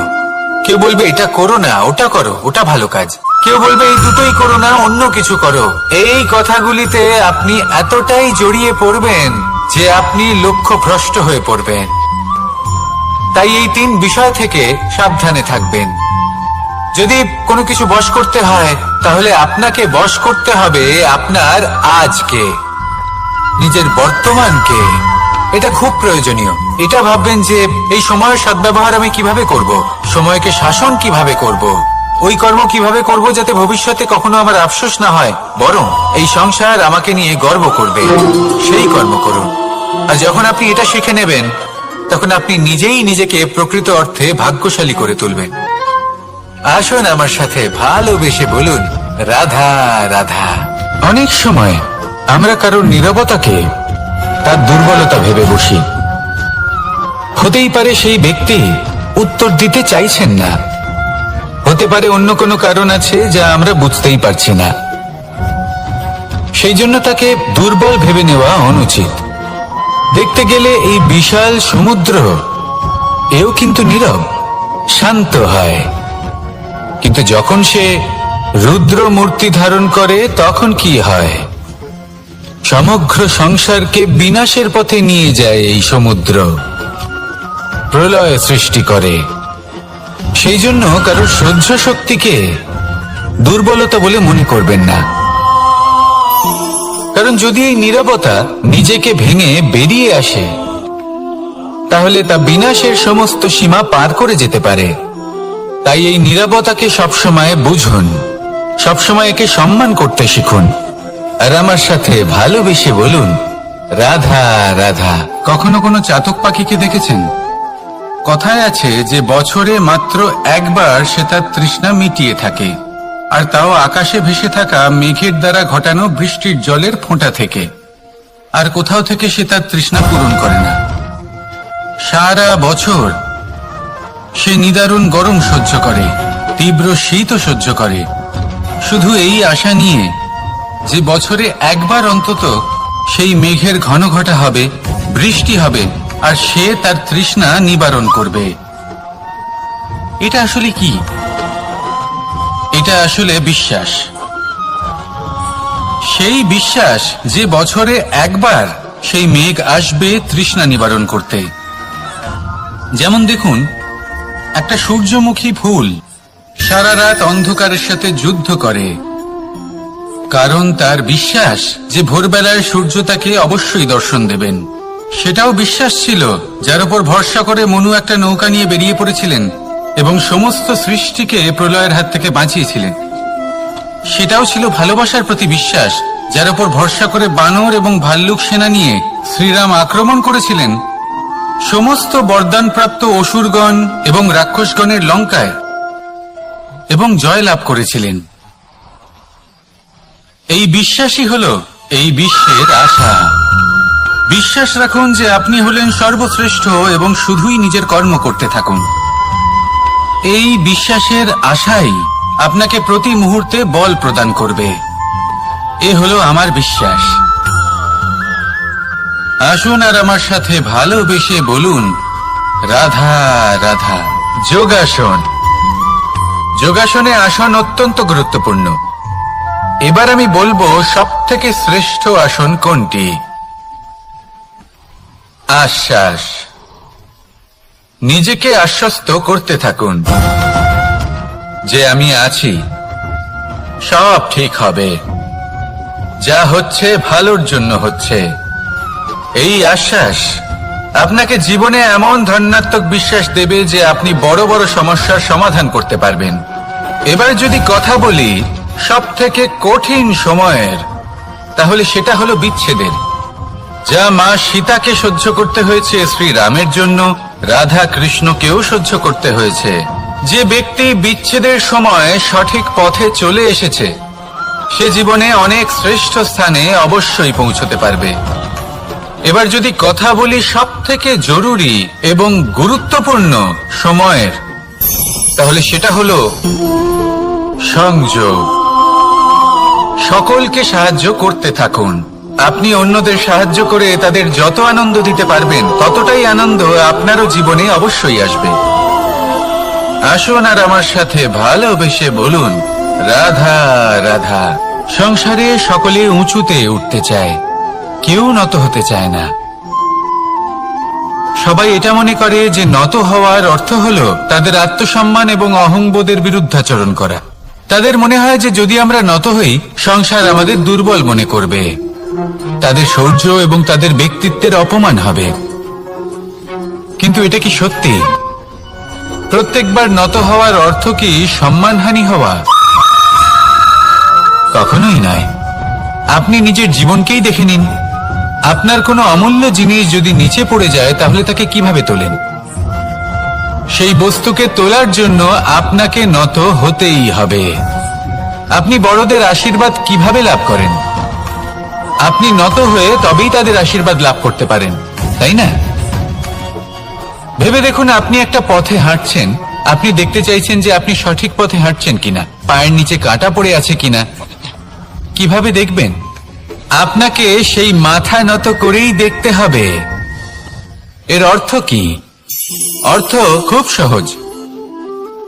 কেউ বলবে এটা করো না, ওটা করো, ওটা ভালো কাজ। কেউ বলবে এই দুটোই করো না, অন্য কিছু করো। এই কথাগুলিতে আপনি এতটাই জড়িয়ে পড়বেন যে আপনি লক্ষ্যভ্রষ্ট হয়ে পড়বেন। তাই এই তিন বিষয় থেকে সাবধানে থাকবেন। যদি কোনো কিছু বশ করতে হয়, তাহলে আপনাকে বশ করতে হবে আপনার আজকে, নিজের বর্তমানকে। এটা খুব প্রয়োজনীয়। এটা ভাববেন যে এই সময়ের সদ্ব্যবহার আমি কিভাবে করব, সময়কে শাসন কিভাবে করব, ওই কর্ম কিভাবে করব যাতে ভবিষ্যতে কখনো আমার আফসোস না হয়, বরং এই সংসার আমাকে নিয়ে গর্ব করবে, সেই কর্ম করুন। আর যখন আপনি এটা শিখে নেবেন, তখন আপনি নিজেই নিজেকে প্রকৃত অর্থে ভাগ্যশালী করে তুলবেন। আসুন আমার সাথে ভালোবেসে বলুন, রাধা রাধা। অনেক সময় আমরা কারোর নীরবতাকে তার দুর্বলতা ভেবে বসি। হতেই পারে সেই ব্যক্তি উত্তর দিতে চাইছেন না, হতে পারে অন্য কোনো কারণ আছে যা আমরা বুঝতেই পারছি না। সেই জন্য তাকে দুর্বল ভেবে নেওয়া অনুচিত। দেখতে গেলে এই বিশাল সমুদ্র এও কিন্তু নীরব, শান্ত হয়। কিন্তু যখন সে রুদ্র মূর্তি ধারণ করে, তখন কি হয়? সমগ্র সংসারকে বিনাশের পথে নিয়ে যায় এই সমুদ্র, প্রলয় সৃষ্টি করে। সেই জন্য কারোর সহ্য শক্তিকে দুর্বলতা বলে মনে করবেন না, কারণ যদি এই নীরবতা নিজেকে ভেঙে বেরিয়ে আসে তাহলে তা বিনাশের সমস্ত সীমা পার করে যেতে পারে। তাই এই নীরবতাকে সবসময় বুঝুন, সবসময় একে সম্মান করতে শিখুন, আর আমার সাথে ভালোবেসে বলুন, রাধা রাধা। কখনো কোনো চাতক পাখিকে দেখেছেন? কথায় আছে যে বছরে মাত্র একবার সে তার তৃষ্ণা মিটিয়ে থাকে, আর তাও আকাশে ভেসে থাকা মেঘের দ্বারা ঘটানো বৃষ্টির জলের ফোঁটা থেকে। আর কোথাও থেকে সে তার তৃষ্ণা পূরণ করে না। সারা বছর সে নিদারুণ গরম সহ্য করে, তীব্র শীতও সহ্য করে, শুধু এই আশা নিয়ে যে বছরে একবার অন্তত সেই মেঘের ঘন ঘটা হবে, বৃষ্টি হবে, আর সে তার তৃষ্ণা নিবারণ করবে। এটা আসলে কি? এটা আসলে বিশ্বাস। সেই বিশ্বাস যে বছরে একবার সেই মেঘ আসবে তৃষ্ণা নিবারণ করতে। যেমন দেখুন, একটা সূর্যমুখী ফুল সারা রাত অন্ধকারের সাথে যুদ্ধ করে, কারণ তার বিশ্বাস যে ভোরবেলায় সূর্য তাকে অবশ্যই দর্শন দেবেন। সেটাও বিশ্বাস ছিল যার উপর ভরসা করে মনু একটা নৌকা নিয়ে বেরিয়ে পড়েছিলেন এবং সমস্ত সৃষ্টিকে প্রলয়ের হাত থেকে বাঁচিয়েছিলেন। সেটাও ছিল ভালোবাসার প্রতি বিশ্বাস, যার উপর ভরসা করে বানর এবং ভাল্লুক সেনা নিয়ে শ্রীরাম আক্রমণ করেছিলেন সমস্ত বরদানপ্রাপ্ত অসুরগণ এবং রাক্ষসগণের লঙ্কায় এবং জয় লাভ করেছিলেন। এই বিশ্বাসই হলো এই বিশ্বের আশা। বিশ্বাস রাখুন যে আপনি হলেন সর্বশ্রেষ্ঠ এবং শুধুই নিজের কর্ম করতে থাকুন। এই বিশ্বাসের আশাই আপনাকে প্রতি মুহূর্তে বল প্রদান করবে। এ হলো আমার বিশ্বাস। আসুন আর আমার সাথে ভালোবেসে বলুন, রাধা রাধা। যোগাসন। যোগাসনে আসন অত্যন্ত গুরুত্বপূর্ণ। এবার আমি বলবো সবথেকে শ্রেষ্ঠ আসন কোনটি। আশ্বাস। নিজেকে আশ্বস্ত করতে থাকুন যে আমি আছি, সব ঠিক হবে, যা হচ্ছে ভালোর জন্য হচ্ছে। এই আশ্বাস আপনাকে জীবনে এমন ধনাত্মক বিশ্বাস দেবে যে আপনি বড় বড় সমস্যার সমাধান করতে পারবেন। এবার যদি কথা বলি সবথেকে কঠিন সময়ের, তাহলে সেটা হলো বিচ্ছেদের। যা মা সীতাকে সহ্য করতে হয়েছে শ্রীরামের জন্য, রাধা কৃষ্ণকেও সহ্য করতে হয়েছে। যে ব্যক্তি বিচ্ছেদের সময় সঠিক পথে চলে এসেছে সে জীবনে অনেক শ্রেষ্ঠ স্থানে অবশ্যই পৌঁছতে পারবে। এবার যদি কথা বলি সবথেকে জরুরি এবং গুরুত্বপূর্ণ সময়ের, তাহলে সেটা হলো সংযোগ। সকলকে সাহায্য করতে থাকুন। আপনি অন্যদের সাহায্য করে তাদের যত আনন্দ দিতে পারবেন ততটাই আনন্দ আপনারও জীবনে অবশ্যই আসবে। আসুন আর আমার সাথে ভালোবেসে বলুন, রাধা রাধা। সংসারে সকলে উঁচুতে উঠতে চায়, কেউ নত হতে চায় না। সবাই এটা মনে করে যে নত হওয়ার অর্থ হলো তাদের আত্মসম্মান এবং অহংবোধের বিরুদ্ধাচরণ করা। তাদের মনে হয় যে যদি আমরা নত হই সংসার আমাদের দুর্বল মনে করবে, তাদের শৌর্য এবং তাদের ব্যক্তিত্বের অপমান হবে। কিন্তু এটা কি সত্যি? প্রত্যেকবার নত হওয়ার অর্থ কি সম্মানহানি হওয়া? কখনোই নয়। আপনি নিজের জীবনকেই দেখে নিন। আপনার কোনো অমূল্য জিনিস যদি নিচে পড়ে যায় তাহলে তাকে কিভাবে তোলেন? সেই বস্তুকে তোলার জন্য আপনাকে নত হতেই হবে। আপনি বড়দের আশীর্বাদ কিভাবে লাভ করেন? আপনি নত হয়ে তবেই তাদের আশীর্বাদ লাভ করতে পারেন, তাই না? ভেবে দেখুন, আপনি একটা পথে হাঁটছেন, আপনি দেখতে চাইছেন যে আপনি সঠিক পথে হাঁটছেন কিনা, পায়ের নিচে কাঁটা পড়ে আছে কিনা। কিভাবে দেখবেন? আপনাকে সেই মাথা নত করেই দেখতে হবে। এর অর্থ কি? অর্থ খুব সহজ।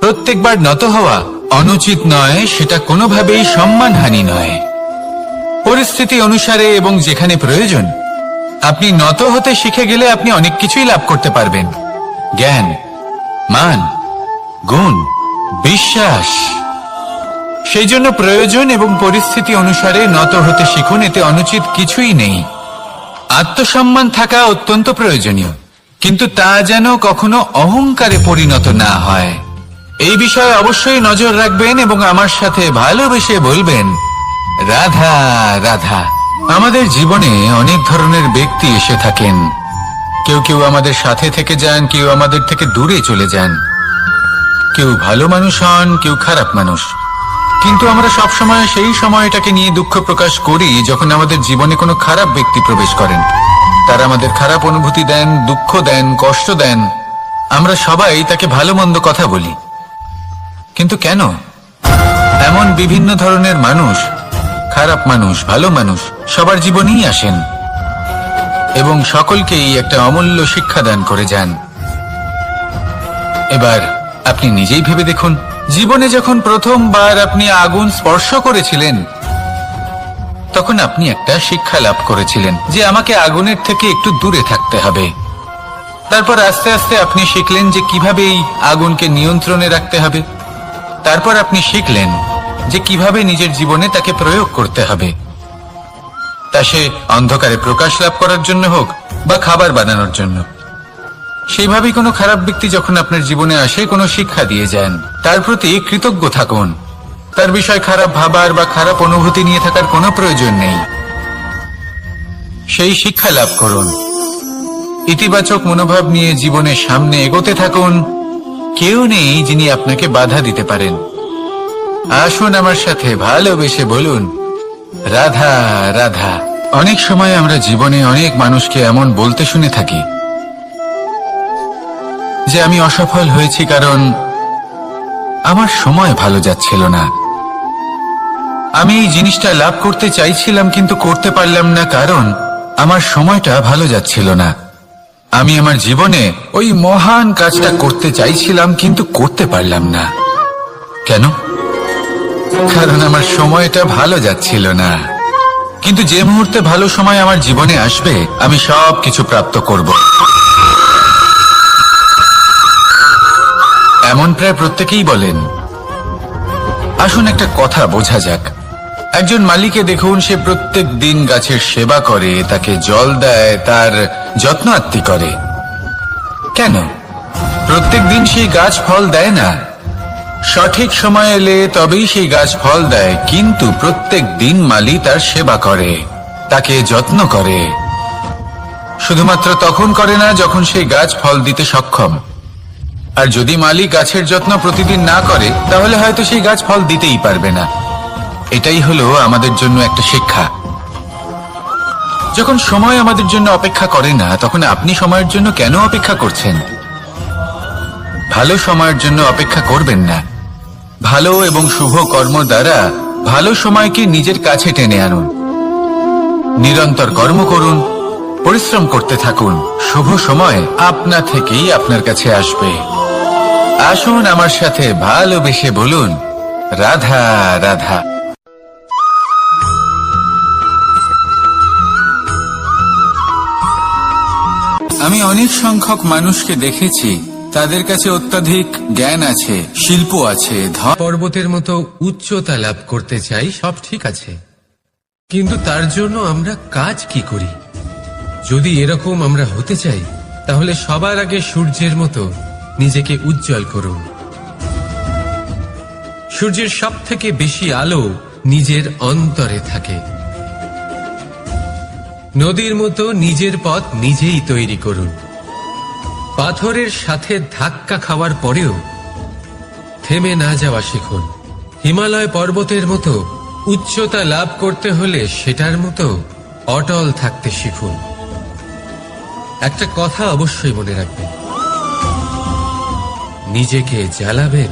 প্রত্যেকবার নত হওয়া অনুচিত নয়, সেটা কোনোভাবেই সম্মানহানি নয়। পরিস্থিতি অনুসারে এবং যেখানে প্রয়োজন আপনি নত হতে শিখে গেলে আপনি অনেক কিছুই লাভ করতে পারবেন। জ্ঞান, মান, গুণ, বিশ্বাস। সেই জন্য প্রয়োজন এবং পরিস্থিতি অনুসারে নত হতে শিখুন, এতে অনুচিত কিছুই নেই। আত্মসম্মান থাকা অত্যন্ত প্রয়োজনীয়, কিন্তু তা যেন কখনো অহংকারে পরিণত না হয়। এই বিষয়ে অবশ্যই নজর রাখবেন এবং আমার সাথে ভালোবেসে বলবেন, রাধা রাধা। আমাদের জীবনে অনেক ধরনের ব্যক্তি এসে থাকেন। কেউ কেউ আমাদের সাথে থেকে যান, কেউ আমাদের থেকে দূরে চলে যান। কেউ ভালো মানুষ হন, কেউ খারাপ মানুষ। কিন্তু আমরা সবসময় সেই সময়টাকে নিয়ে দুঃখ প্রকাশ করি যখন আমাদের জীবনে কোনো খারাপ ব্যক্তি প্রবেশ করেন। তারা আমাদের খারাপ অনুভূতি দেন, দুঃখ দেন, কষ্ট দেন। আমরা সবাই তাকে ভালো মন্দ কথা বলি। কিন্তু কেন? এমন বিভিন্ন ধরনের মানুষ, খারাপ মানুষ, ভালো মানুষ সবার জীবনেই আসেন এবং সকলকেই একটা অমূল্য শিক্ষা দান করে যান। এবার আপনি নিজেই ভেবে দেখুন, জীবনে যখন প্রথমবার আপনি আগুন স্পর্শ করেছিলেন তখন আপনি একটা শিক্ষা লাভ করেছিলেন যে আমাকে আগুনের থেকে একটু দূরে থাকতে হবে। তারপর আস্তে আস্তে আপনি শিখলেন যে কিভাবে এই আগুনকে নিয়ন্ত্রণে রাখতে হবে। তারপর আপনি শিখলেন যে কিভাবে নিজের জীবনে তাকে প্রয়োগ করতে হবে, তা সে অন্ধকারে প্রকাশ লাভ করার জন্য হোক বা খাবার বানানোর জন্য। সেইভাবেই কোনো খারাপ ব্যক্তি যখন আপনার জীবনে আসে কোনো শিক্ষা দিয়ে যান, তার প্রতি কৃতজ্ঞ থাকুন। তার বিষয় খারাপ ভাবার বা খারাপ অনুভূতি নিয়ে থাকার কোনো প্রয়োজন নেই। সেই শিক্ষা লাভ করুন, ইতিবাচক মনোভাব নিয়ে জীবনের সামনে এগোতে থাকুন। কেউ নেই যিনি আপনাকে বাধা দিতে পারেন। আসুন আমার সাথে ভালোবেসে বলুন, রাধা রাধা। অনেক সময় আমরা জীবনে অনেক মানুষকে এমন বলতে শুনে থাকি যে আমি অসফল হয়েছি কারণ আমার সময় ভালো যাচ্ছিল না। আমি এই জিনিসটা লাভ করতে চাইছিলাম কিন্তু করতে পারলাম না কারণ আমার সময়টা ভালো যাচ্ছিল না। আমি আমার জীবনে ওই মহান কাজটা করতে চাইছিলাম কিন্তু করতে পারলাম না। কেন? কারণ আমার সময়টা ভালো যাচ্ছিল না। কিন্তু যে মুহূর্তে ভালো সময় আমার জীবনে আসবে আমি সব কিছু প্রাপ্ত করব। এমন প্রায় প্রত্যেকেই বলেন। আসুন একটা কথা বোঝা যাক। একজন মালিকে দেখুন, সে প্রত্যেক দিন গাছের সেবা করে, তাকে জল দেয়, তার যত্ন আত্তি করে। কেন? প্রত্যেক দিন সেই গাছ ফল দেয় না। সঠিক সময় এলে তবেই সেই গাছ ফল দেয়, কিন্তু প্রত্যেক দিন মালি তার সেবা করে, তাকে যত্ন করে। শুধুমাত্র তখন করে না যখন সেই গাছ ফল দিতে সক্ষম। আর যদি মালি গাছের যত্ন প্রতিদিন না করে তাহলে হয়তো সেই গাছ ফল দিতেই পারবে না। এটাই হলো আমাদের জন্য একটা শিক্ষা। যখন সময় আমাদের জন্য অপেক্ষা করে না তখন আপনি সময়ের জন্য কেন অপেক্ষা করছেন? ভালো সময়ের জন্য অপেক্ষা করবেন না। ভালো এবং শুভ কর্ম দ্বারা ভালো সময়কে নিজের কাছে টেনে আনুন। নিরন্তর কর্ম করুন, পরিশ্রম করতে থাকুন। শুভ সময় আপনা থেকেই আপনার কাছে আসবে। আসুন আমার সাথে ভালোবেসে বলুন, রাধা রাধা। আমি অনেক সংখ্যক মানুষকে দেখেছি, তাদের কাছে অত্যাধিক জ্ঞান আছে, শিল্প আছে, পর্বতের মতো উচ্চতা লাভ করতে চাই, সব ঠিক আছে, কিন্তু তার জন্য আমরা কাজ কি করি? যদি এরকম আমরা হতে চাই তাহলে সবার আগে সূর্যের মতো নিজেকে উজ্জ্বল করুন। সূর্যের সব থেকে বেশি আলো নিজের অন্তরে থাকে। নদীর মতো নিজের পথ নিজেই তৈরি করুন। পাথরের সাথে ধাক্কা খাওয়ার পরেও থেমে না যাওয়া শিখুন। হিমালয় পর্বতের মতো উচ্চতা লাভ করতে হলে সেটার মতো অটল থাকতে শিখুন। একটা কথা অবশ্যই মনে রাখবেন, নিজেকে জ্বালাবেন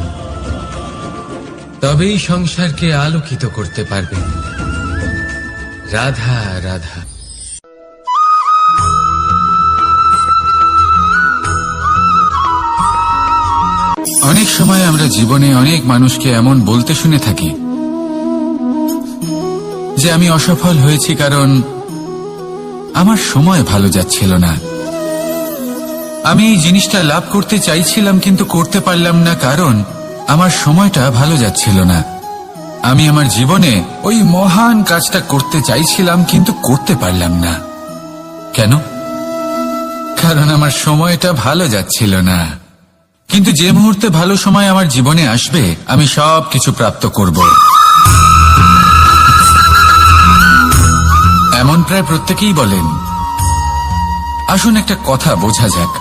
তবেই সংসারকে আলোকিত করতে পারবেন। রাধা রাধা। অনেক সময় আমরা জীবনে অনেক মানুষকে এমন বলতে শুনে থাকি যে আমি অসফল হয়েছি কারণ আমার সময় ভালো যাচ্ছিল না। আমি এই জিনিসটা লাভ করতে চাইছিলাম কিন্তু করতে পারলাম না কারণ আমার সময়টা ভালো যাচ্ছিল না। আমি আমার জীবনে ওই মহান কাজটা করতে চাইছিলাম কিন্তু করতে পারলাম না। কেন? কারণ আমার সময়টা ভালো যাচ্ছিল না। কিন্তু যে মুহূর্তে ভালো সময় আমার জীবনে আসবে আমি সব কিছু প্রাপ্ত করব। এমন প্রায় প্রত্যেকেই বলেন। আসুন একটা কথা বোঝা যাক।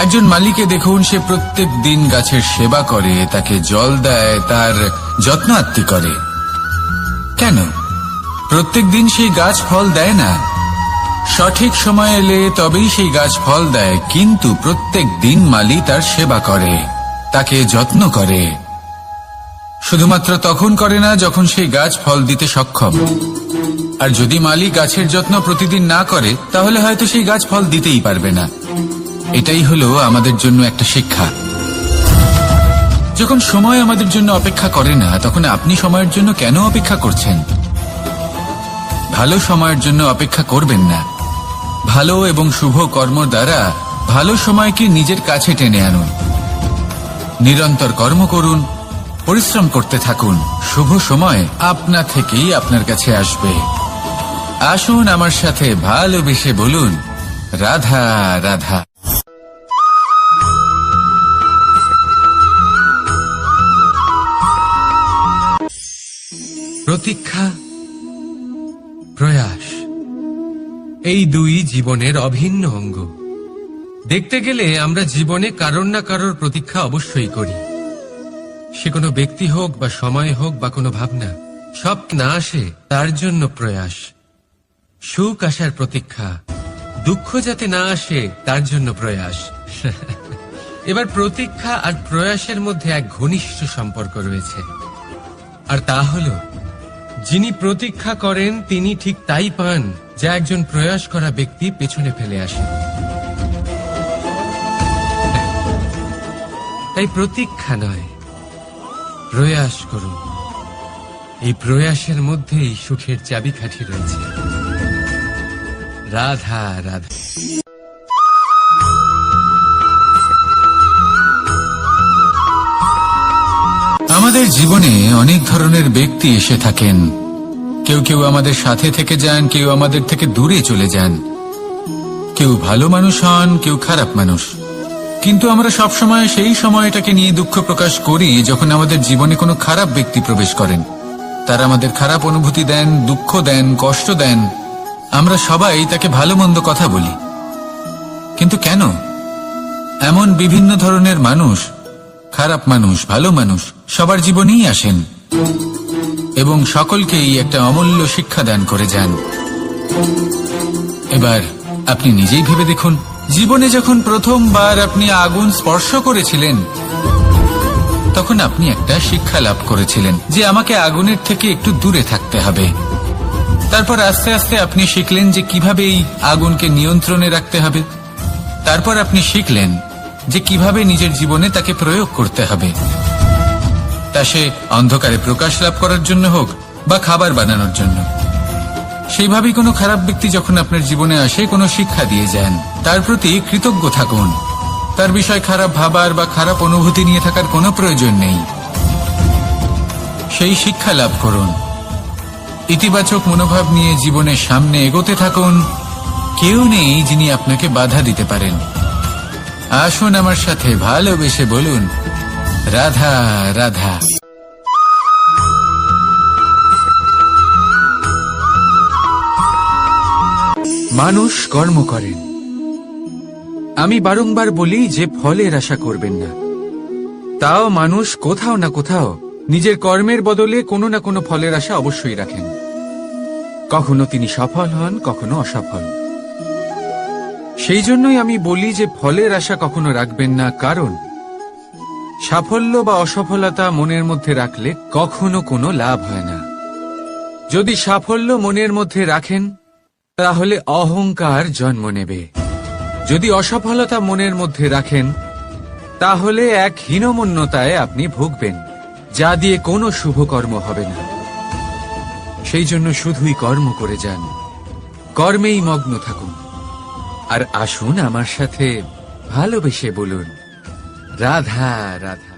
একজন মালিকে দেখুন, সে প্রত্যেক দিন গাছের সেবা করে, তাকে জল দেয়, তার যত্ন আত্তি করে। কেন? প্রত্যেক দিন সেই গাছ ফল দেয় না। সঠিক সময় এলে তবেই সেই গাছ ফল দেয়, কিন্তু প্রত্যেক দিন মালি তার সেবা করে, তাকে যত্ন করে। শুধুমাত্র তখন করে না যখন সেই গাছ ফল দিতে সক্ষম। আর যদি মালি গাছের যত্ন প্রতিদিন না করে তাহলে হয়তো সেই গাছ ফল দিতেই পারবে না। এটাই হলো আমাদের জন্য একটা শিক্ষা। যখন সময় আমাদের জন্য অপেক্ষা করে না তখন আপনি সময়ের জন্য কেন অপেক্ষা করছেন? ভালো সময়ের জন্য অপেক্ষা করবেন না। ভালো এবং শুভ কর্ম দ্বারা ভালো সময়কে নিজের কাছে টেনে আনুন। নিরন্তর কর্ম করুন, পরিশ্রম করতে থাকুন। শুভ সময় আপনা থেকেই আপনার কাছে আসবে। আসুন আমার সাথে ভালোবেসে বলুন, রাধা রাধা। প্রতীক্ষা, প্রয়াস, এই দুই জীবনের অভিন্ন অঙ্গ। দেখতে গেলে আমরা জীবনে কারোর না কারোর প্রতীক্ষা অবশ্যই করি। সে কোনো ব্যক্তি হোক বা সময় হোক বা কোনো ভাবনা, সব না আসে তার জন্য প্রয়াস। সুখ আসার প্রতীক্ষা, দুঃখ যাতে না আসে তার জন্য প্রয়াস। এবার প্রতীক্ষা আর প্রয়াসের মধ্যে এক ঘনিষ্ঠ সম্পর্ক রয়েছে, আর তা হলো যিনি প্রতীক্ষা করেন তিনি ঠিক তাই পান যা একজন প্রয়াস করা ব্যক্তি পেছনে ফেলে আসে। তাই প্রতীক্ষা নয়, প্রয়াস করুন। এই প্রয়াসের মধ্যেই সুখের চাবিকাঠি রয়েছে। রাধা রাধা। আমাদের জীবনে অনেক ধরনের ব্যক্তি এসে থাকেন। কেউ কেউ আমাদের সাথে থেকে যান, কেউ আমাদের থেকে দূরে চলে যান। কেউ ভালো মানুষ হন, কেউ খারাপ মানুষ। কিন্তু আমরা সবসময় সেই সময়টাকে নিয়ে দুঃখ প্রকাশ করি যখন আমাদের জীবনে কোনো খারাপ ব্যক্তি প্রবেশ করেন। তারা আমাদের খারাপ অনুভূতি দেন, দুঃখ দেন, কষ্ট দেন। আমরা সবাই তাকে ভালো মন্দ কথা বলি। কিন্তু কেন? এমন বিভিন্ন ধরনের মানুষ, খারাপ মানুষ, ভালো মানুষ সবার জীবনেই আসেন এবং সকলকেই একটা অমূল্য শিক্ষা দান করে যান। এবার আপনি নিজেই ভেবে দেখুন, জীবনে যখন প্রথমবার আপনি আগুন স্পর্শ করেছিলেন তখন আপনি একটা শিক্ষা লাভ করেছিলেন যে আমাকে আগুনের থেকে একটু দূরে থাকতে হবে। তারপর আস্তে আস্তে আপনি শিখলেন যে কিভাবে এই আগুনকে নিয়ন্ত্রণে রাখতে হবে। তারপর আপনি শিখলেন যে কিভাবে নিজের জীবনে তাকে প্রয়োগ করতে হবে, তা সে অন্ধকারে প্রকাশ লাভ করার জন্য হোক বা খাবার বানানোর জন্য। সেইভাবেই কোনো খারাপ ব্যক্তি যখন আপনার জীবনে আসে কোনো শিক্ষা দিয়ে যান, তার প্রতি কৃতজ্ঞ থাকুন। তার বিষয় খারাপ ভাবার বা খারাপ অনুভূতি নিয়ে থাকার কোনো প্রয়োজন নেই। সেই শিক্ষা লাভ করুন, ইতিবাচক মনোভাব নিয়ে জীবনের সামনে এগোতে থাকুন। কেউ নেই যিনি আপনাকে বাধা দিতে পারেন। আসুন আমার সাথে ভালোবেসে বলুন, রাধা রাধা। মানুষ কর্ম করেন। আমি বারংবার বলি যে ফলের আশা করবেন না। তাও মানুষ কোথাও না কোথাও নিজের কর্মের বদলে কোনো না কোনো ফলের আশা অবশ্যই রাখেন। কখনো তিনি সফল হন, কখনো অসফল। সেই জন্যই আমি বলি যে ফলের আশা কখনো রাখবেন না, কারণ সাফল্য বা অসফলতা মনের মধ্যে রাখলে কখনো কোনো লাভ হয় না। যদি সাফল্য মনের মধ্যে রাখেন তাহলে অহংকার জন্ম নেবে। যদি অসফলতা মনের মধ্যে রাখেন তাহলে এক হীনমন্যতায় আপনি ভুগবেন, যা দিয়ে কোনো শুভকর্ম হবে না। সেই জন্য শুধুই কর্ম করে যান, কর্মেই মগ্ন থাকুন। আর আসুন আমার সাথে ভালোবেসে বলুন, রাধা রাধা।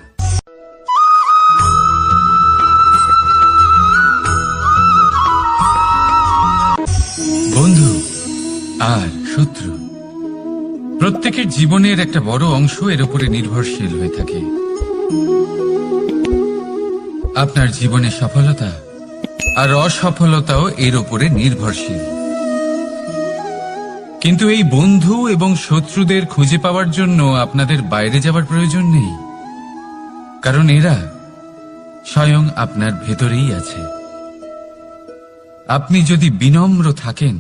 বন্ধু আর শত্রু, প্রত্যেকের জীবনের একটা বড় অংশ এর উপরে নির্ভরশীল হয়ে থাকে। আপনার জীবনে সফলতা আর অসফলতাও এর উপরে নির্ভরশীল। কিন্তু এই বন্ধু এবং শত্রুদের খুঁজে পাওয়ার জন্য আপনাদের বাইরে যাওয়ার প্রয়োজন নেই, কারণ এরা স্বয়ং আপনার ভেতরেই আছে। আপনি যদি বিনম্র থাকেন,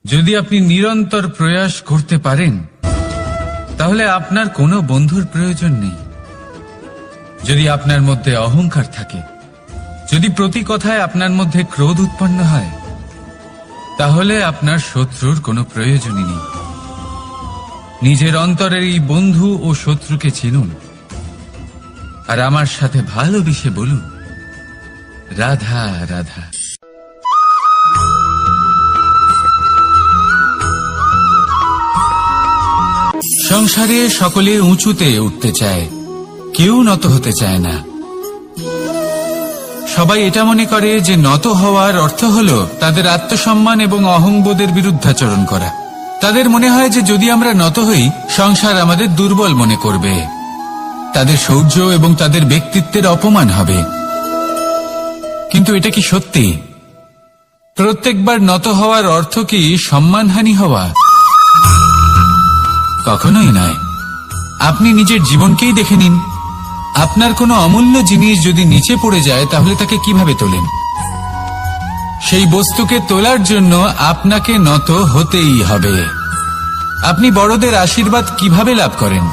যদি আপনি নিরন্তর প্রয়াস করতে পারেন, তাহলে আপনার কোনো বন্ধুর প্রয়োজন নেই। যদি আপনার মধ্যে অহংকার থাকে, যদি প্রতি কথায় আপনার মধ্যে ক্রোধ উৎপন্ন হয়, তাহলে আপনার শত্রুর কোনো প্রয়োজনই নেই। নিজের অন্তরের এই বন্ধু ও শত্রুকে চিনুন, আর আমার সাথে ভালোবেসে বলুন, রাধা রাধা। সংসারে সকলে উঁচুতে উঠতে চায়, কেউ নত হতে চায় না। সবাই এটা মনে করে যে নত হওয়ার অর্থ হল তাদের আত্মসম্মান এবং অহংবোধের বিরুদ্ধাচরণ করা। তাদের মনে হয় যে যদি আমরা নত হই, সংসার আমাদের দুর্বল মনে করবে, তাদের শৌর্য এবং তাদের ব্যক্তিত্বের অপমান হবে। কিন্তু এটা কি সত্যি? প্রত্যেকবার নত হওয়ার অর্থ কি সম্মানহানি হওয়া? কখনোই নয়। আপনি নিজের জীবনকেই দেখে নিন। আপনার কোনো অমূল্য জিনিস যদি নিচে পড়ে যায়, তাহলে তাকে কিভাবে তোলেন? সেই বস্তুকে তোলার জন্য আপনাকে নত হতেই হবে। আপনি বড়দের আশীর্বাদ কিভাবে লাভ করেন?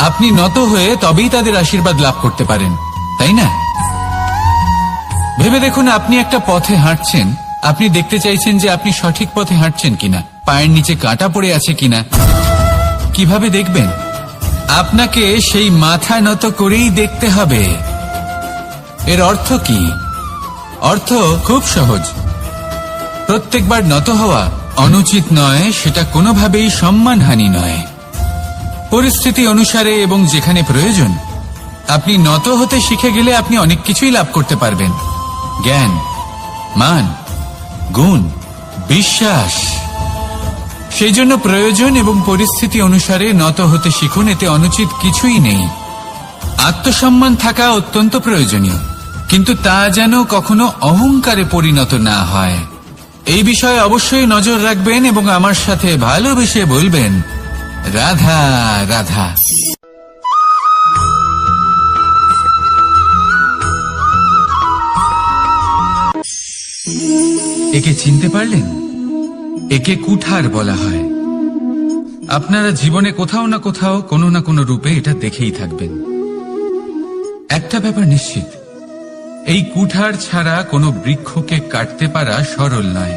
আপনি নত হয়ে তবেই তাদের আশীর্বাদ লাভ করতে পারেন, তাই না? ভেবে দেখুন, আপনি একটা পথে হাঁটছেন, আপনি দেখতে চাইছেন যে আপনি সঠিক পথে হাঁটছেন কিনা, পায়ের নিচে কাঁটা পড়ে আছে কিনা। কিভাবে দেখবেন? আপনাকে সেই মাথা নত করেই দেখতে হবে। এর অর্থ কি? অর্থ খুব সহজ। প্রত্যেকবার নত হওয়া অনুচিত নয়, সেটা কোনোভাবেই সম্মানহানি নয়। পরিস্থিতি অনুসারে এবং যেখানে প্রয়োজন, আপনি নত হতে শিখে গেলে আপনি অনেক কিছুই লাভ করতে পারবেন। জ্ঞান, মান, গুণ, বিশ্বাস। সেই জন্য প্রয়োজন এবং পরিস্থিতি অনুসারে নত হতে শিখুন, এতে অনুচিত কিছুই নেই। আত্মসম্মান থাকা অত্যন্ত প্রয়োজনীয়, কিন্তু তা যেন কখনো অহংকারে পরিণত না হয়। এই বিষয়ে অবশ্যই নজর রাখবেন এবং আমার সাথে ভালোবেসে বলবেন, রাধা রাধা। একে চিনতে পারলেন? একে কুঠার বলা হয়। আপনারা জীবনে কোথাও না কোথাও কোনো না কোনো রূপে এটা দেখেই থাকবেন। একটা ব্যাপার নিশ্চিত, এই কুঠার ছাড়া কোনো বৃক্ষকে কাটতে পারা সরল নয়।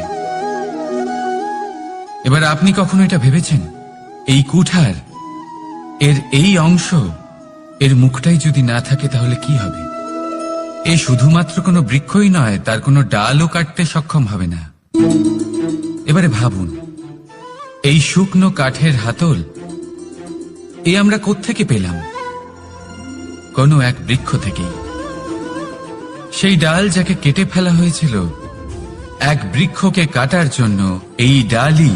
এবার আপনি কখনো এটা ভেবেছেন, এই কুঠার, এর এই অংশ, এর মুখটাই যদি না থাকে তাহলে কি হবে? এ শুধুমাত্র কোনো বৃক্ষই নয়, তার কোনো ডালও কাটতে সক্ষম হবে না। এবারে ভাবুন, এই শুকনো কাঠের হাতল এ আমরা কোত্থেকে পেলাম? কোনো এক বৃক্ষ থেকেই। সেই ডাল যাকে কেটে ফেলা হয়েছিল, এক বৃক্ষকে কাটার জন্য এই ডালই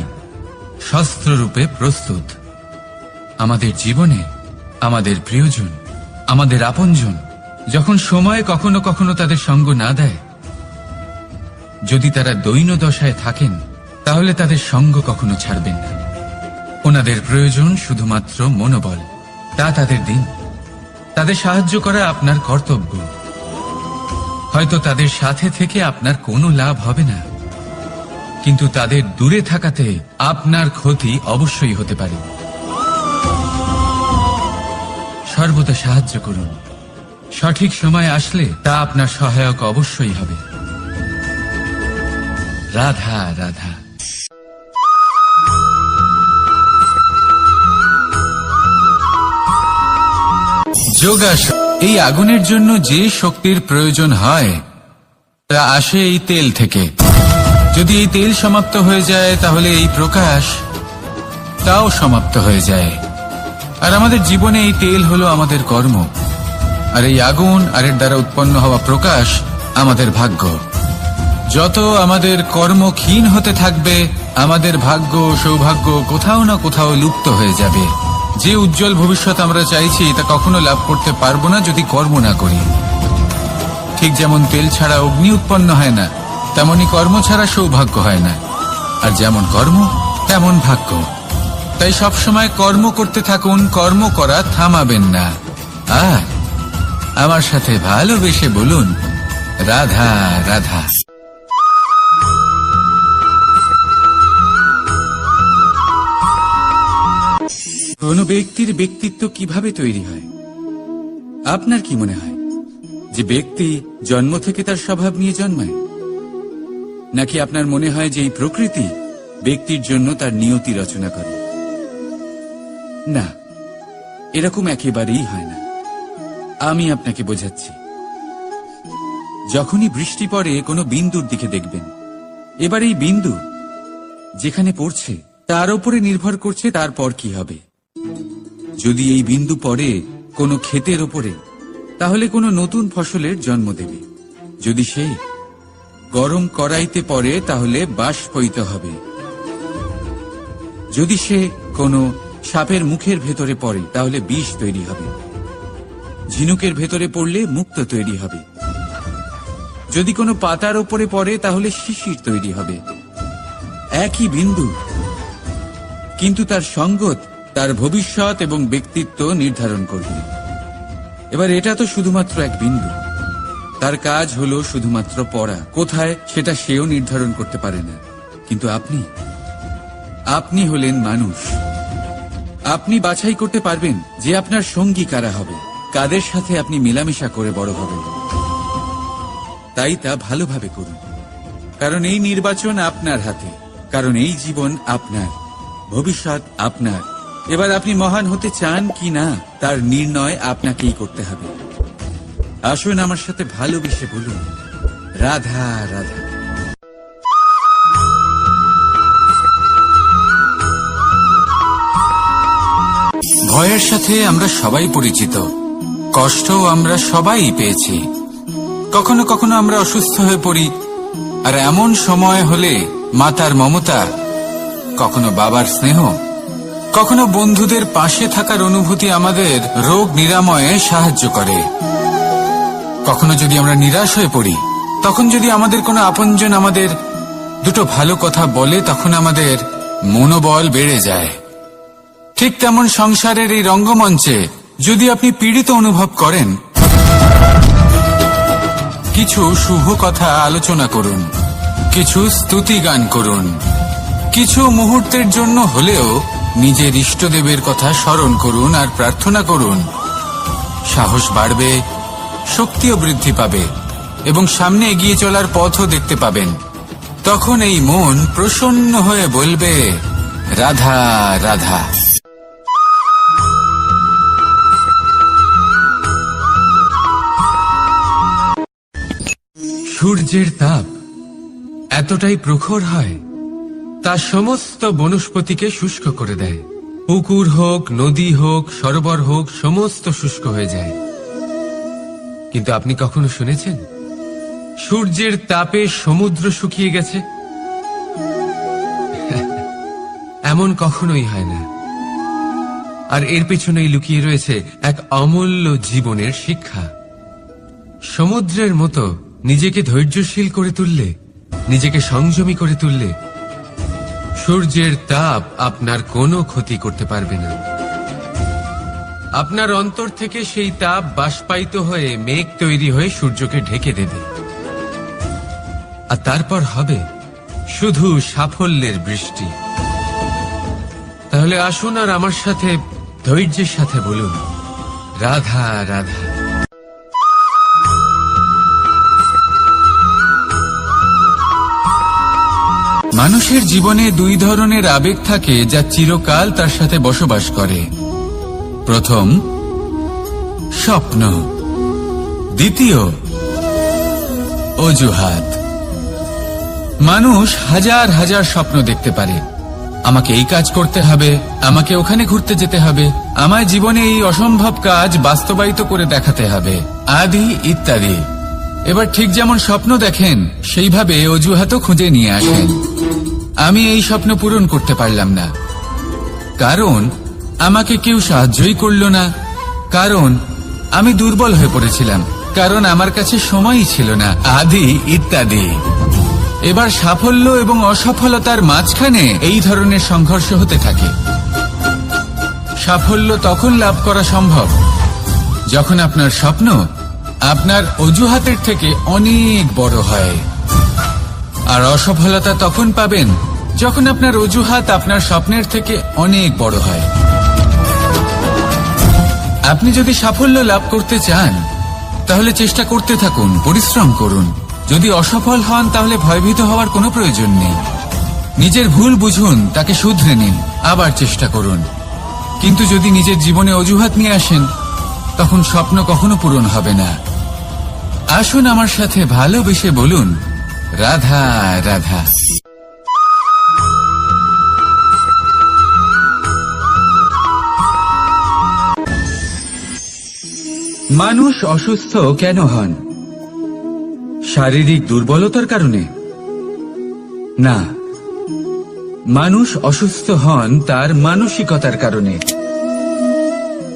শস্ত্ররূপে প্রস্তুত। আমাদের জীবনে আমাদের প্রিয়জন, আমাদের আপনজন যখন সময় কখনো কখনো তাদের সঙ্গ না দেয়, যদি তারা দৈন্য দশায় থাকেন, তাহলে তাদের সঙ্গ কখনো ছাড়বেন না। ওনাদের প্রয়োজন শুধুমাত্র মনোবল, তা তাদের দিন। তাদের সাহায্য করা আপনার কর্তব্য। হয়তো তাদের সাথে থেকে আপনার কোনো লাভ হবে না, কিন্তু তাদের দূরে থাকাতে আপনার ক্ষতি অবশ্যই হতে পারে। সর্বদা সাহায্য করুন। সঠিক সময় আসলে তা আপনার সহায়ক অবশ্যই হবে। রাধা রাধা। যোগাসন। এই আগুনের জন্য যে শক্তির প্রয়োজন হয়, তা আসে এই তেল থেকে। যদি এই তেল সমাপ্ত হয়ে যায় তাহলে এই প্রকাশ তাও সমাপ্ত হয়ে যায়। আর আমাদের জীবনে এই তেল হলো আমাদের কর্ম, আর এই আগুন আর এর দ্বারা উৎপন্ন হওয়া প্রকাশ আমাদের ভাগ্য। যত আমাদের কর্ম ক্ষীণ হতে থাকবে, আমাদের ভাগ্য সৌভাগ্য কোথাও না কোথাও লুপ্ত হয়ে যাবে। যে উজ্জ্বল ভবিষ্যৎ আমরা চাইছি তা কখনো লাভ করতে পারবো না যদি কর্ম না করি। ঠিক যেমন তেল ছাড়া অগ্নি উৎপন্ন হয় না, তেমনি কর্ম ছাড়া সৌভাগ্য হয় না। আর যেমন কর্ম তেমন ভাগ্য। তাই সবসময় কর্ম করতে থাকুন, কর্ম করা থামাবেন না। আর আমার সাথে ভালোবেসে বলুন, রাধা রাধা। কোনো ব্যক্তির ব্যক্তিত্ব কিভাবে তৈরি হয়? আপনার কি মনে হয় যে ব্যক্তি জন্ম থেকে তার স্বভাব নিয়ে জন্মায়, নাকি আপনার মনে হয় যে এই প্রকৃতি ব্যক্তির জন্য তার নিয়তি রচনা করে? না, এরকম একেবারেই হয় না। আমি আপনাকে বোঝাচ্ছি। যখনই বৃষ্টি পড়ে কোনো বিন্দুর দিকে দেখবেন। এবার এই বিন্দু যেখানে পড়ছে তার উপরে নির্ভর করছে তারপর কি হবে। যদি এই বিন্দু পড়ে কোনো ক্ষেতের ওপরে, তাহলে কোনো নতুন ফসলের জন্ম দেবে। যদি সেই গরম কড়াইতে পড়ে তাহলে বাষ্পীত হবে। যদি সে কোনো সাপের মুখের ভেতরে পড়ে তাহলে বিষ তৈরি হবে। ঝিনুকের ভেতরে পড়লে মুক্ত তৈরি হবে। যদি কোনো পাতার ওপরে পড়ে তাহলে শিশির তৈরি হবে। একই বিন্দু, কিন্তু তার সঙ্গত তার ভবিষ্যৎ এবং ব্যক্তিত্ব নির্ধারণ করবে। এবার এটা তো শুধুমাত্র এক বিন্দু, তার কাজ হলো শুধুমাত্র পড়া। কোথায় সেটা সেও নির্ধারণ করতে পারে না। কিন্তু আপনি হলেন মানুষ। আপনি বাছাই করতে পারবেন যে আপনার সঙ্গী কারা হবে, কাদের সাথে আপনি মেলামেশা করে বড় হবেন। তাই তা ভালোভাবে করুন, কারণ এই নির্বাচন আপনার হাতে, কারণ এই জীবন আপনার, ভবিষ্যৎ আপনার। এবার আপনি মহান হতে চান কি না তার নির্ণয় আপনাকেই করতে হবে। আসুন আমার সাথে ভালোবেসে বলুন, রাধা রাধা। ভয়ের সাথে আমরা সবাই পরিচিত, কষ্টও আমরা সবাই পেয়েছি। কখনো কখনো আমরা অসুস্থ হয়ে পড়ি, আর এমন সময় হলে মাতার মমতা, কখনো বাবার স্নেহ, কখনো বন্ধুদের পাশে থাকার অনুভূতি আমাদের রোগ নিরাময়ে সাহায্য করে। কখনো যদি আমরা নিরাশ হয়ে পড়ি, তখন যদি আমাদের কোনো আপনজন আমাদের দুটো ভালো কথা বলে, তখন আমাদের মনোবল বেড়ে যায়। ঠিক তেমন সংসারের এই রঙ্গমঞ্চে যদি আপনি পীড়িত অনুভব করেন, কিছু শুভ কথা আলোচনা করুন, কিছু স্তুতি গান করুন, কিছু মুহূর্তের জন্য হলেও নিজের ইষ্টদেবের কথা স্মরণ করুন আর প্রার্থনা করুন। সাহস বাড়বে, শক্তিও বৃদ্ধি পাবে এবং সামনে এগিয়ে চলার পথও দেখতে পাবেন। তখন এই মন প্রসন্ন হয়ে বলবে, রাধা রাধা। সূর্যের তাপ এতটাই প্রখর হয়, তা সমস্ত বনস্পতিকে শুষ্ক করে দেয়। পুকুর হোক, নদী হোক, সরোবর হোক, সমস্ত শুষ্ক হয়ে যায়। কিন্তু আপনি কখনো শুনেছেন সূর্যের তাপে সমুদ্র শুকিয়ে গেছে? এমন কখনোই হয় না। আর এর পেছনেই লুকিয়ে রয়েছে এক অমূল্য জীবনের শিক্ষা। সমুদ্রের মতো নিজেকে ধৈর্যশীল করে তুললে, নিজেকে সংযমী করে তুললে, সূর্যের তাপ আপনার কোনো ক্ষতি করতে পারবে না। আপনার অন্তর থেকে সেই তাপ বাষ্পায়িত হয়ে মেঘ তৈরি হয়ে সূর্যকে ঢেকে দেবে, আর তারপর হবে শুধু সাফল্যের বৃষ্টি। তাহলে আসুন আর আমার সাথে ধৈর্যের সাথে বলুন, রাধা রাধা। মানুষের জীবনে দুই ধরনের আবেগ থাকে যা চিরকাল তার সাথে বসবাস করে। প্রথম, স্বপ্ন। দ্বিতীয়, অজুহাত। মানুষ হাজার হাজার স্বপ্ন দেখতে পারে, আমাকে এই কাজ করতে হবে, আমাকে ওখানে ঘুরতে যেতে হবে, আমার জীবনে এই অসম্ভব কাজ বাস্তবায়িত করে দেখাতে হবে, আদি ইত্যাদি। এবার ঠিক যেমন স্বপ্ন দেখেন সেইভাবে অজুহাতও খুঁজে নিয়ে আসেন। আমি এই স্বপ্ন পূরণ করতে পারলাম না, কারণ আমাকে কেউ সাহায্যই করল না, কারণ আমি দুর্বল হয়ে পড়েছিলাম, কারণ আমার কাছে সময়ই ছিল না, আদি ইত্যাদি। এবার সাফল্য এবং অসফলতার মাঝখানে এই ধরনের সংঘর্ষ হতে থাকে। সাফল্য তখন লাভ করা সম্ভব যখন আপনার স্বপ্ন আপনার অজুহাতের থেকে অনেক বড় হয়, আর অসফলতা তখন পাবেন যখন আপনার অজুহাত আপনার স্বপ্নের থেকে অনেক বড় হয়। আপনি যদি সাফল্য লাভ করতে চান তাহলে চেষ্টা করতে থাকুন, পরিশ্রম করুন। যদি অসফল হন তাহলে ভয়ভীত হওয়ার কোনো প্রয়োজন নেই। নিজের ভুল বুঝুন, তাকে শুধরে নিন, আবার চেষ্টা করুন। কিন্তু যদি নিজের জীবনে অজুহাত নিয়ে আসেন তখন স্বপ্ন কখনো পূরণ হবে না। আসুন আমার সাথে ভালোবেসে বলুন, রাধা রাধা। মানুষ অসুস্থ কেন হন? শারীরিক দুর্বলতার কারণে? না, মানুষ অসুস্থ হন তার মানসিকতার কারণে,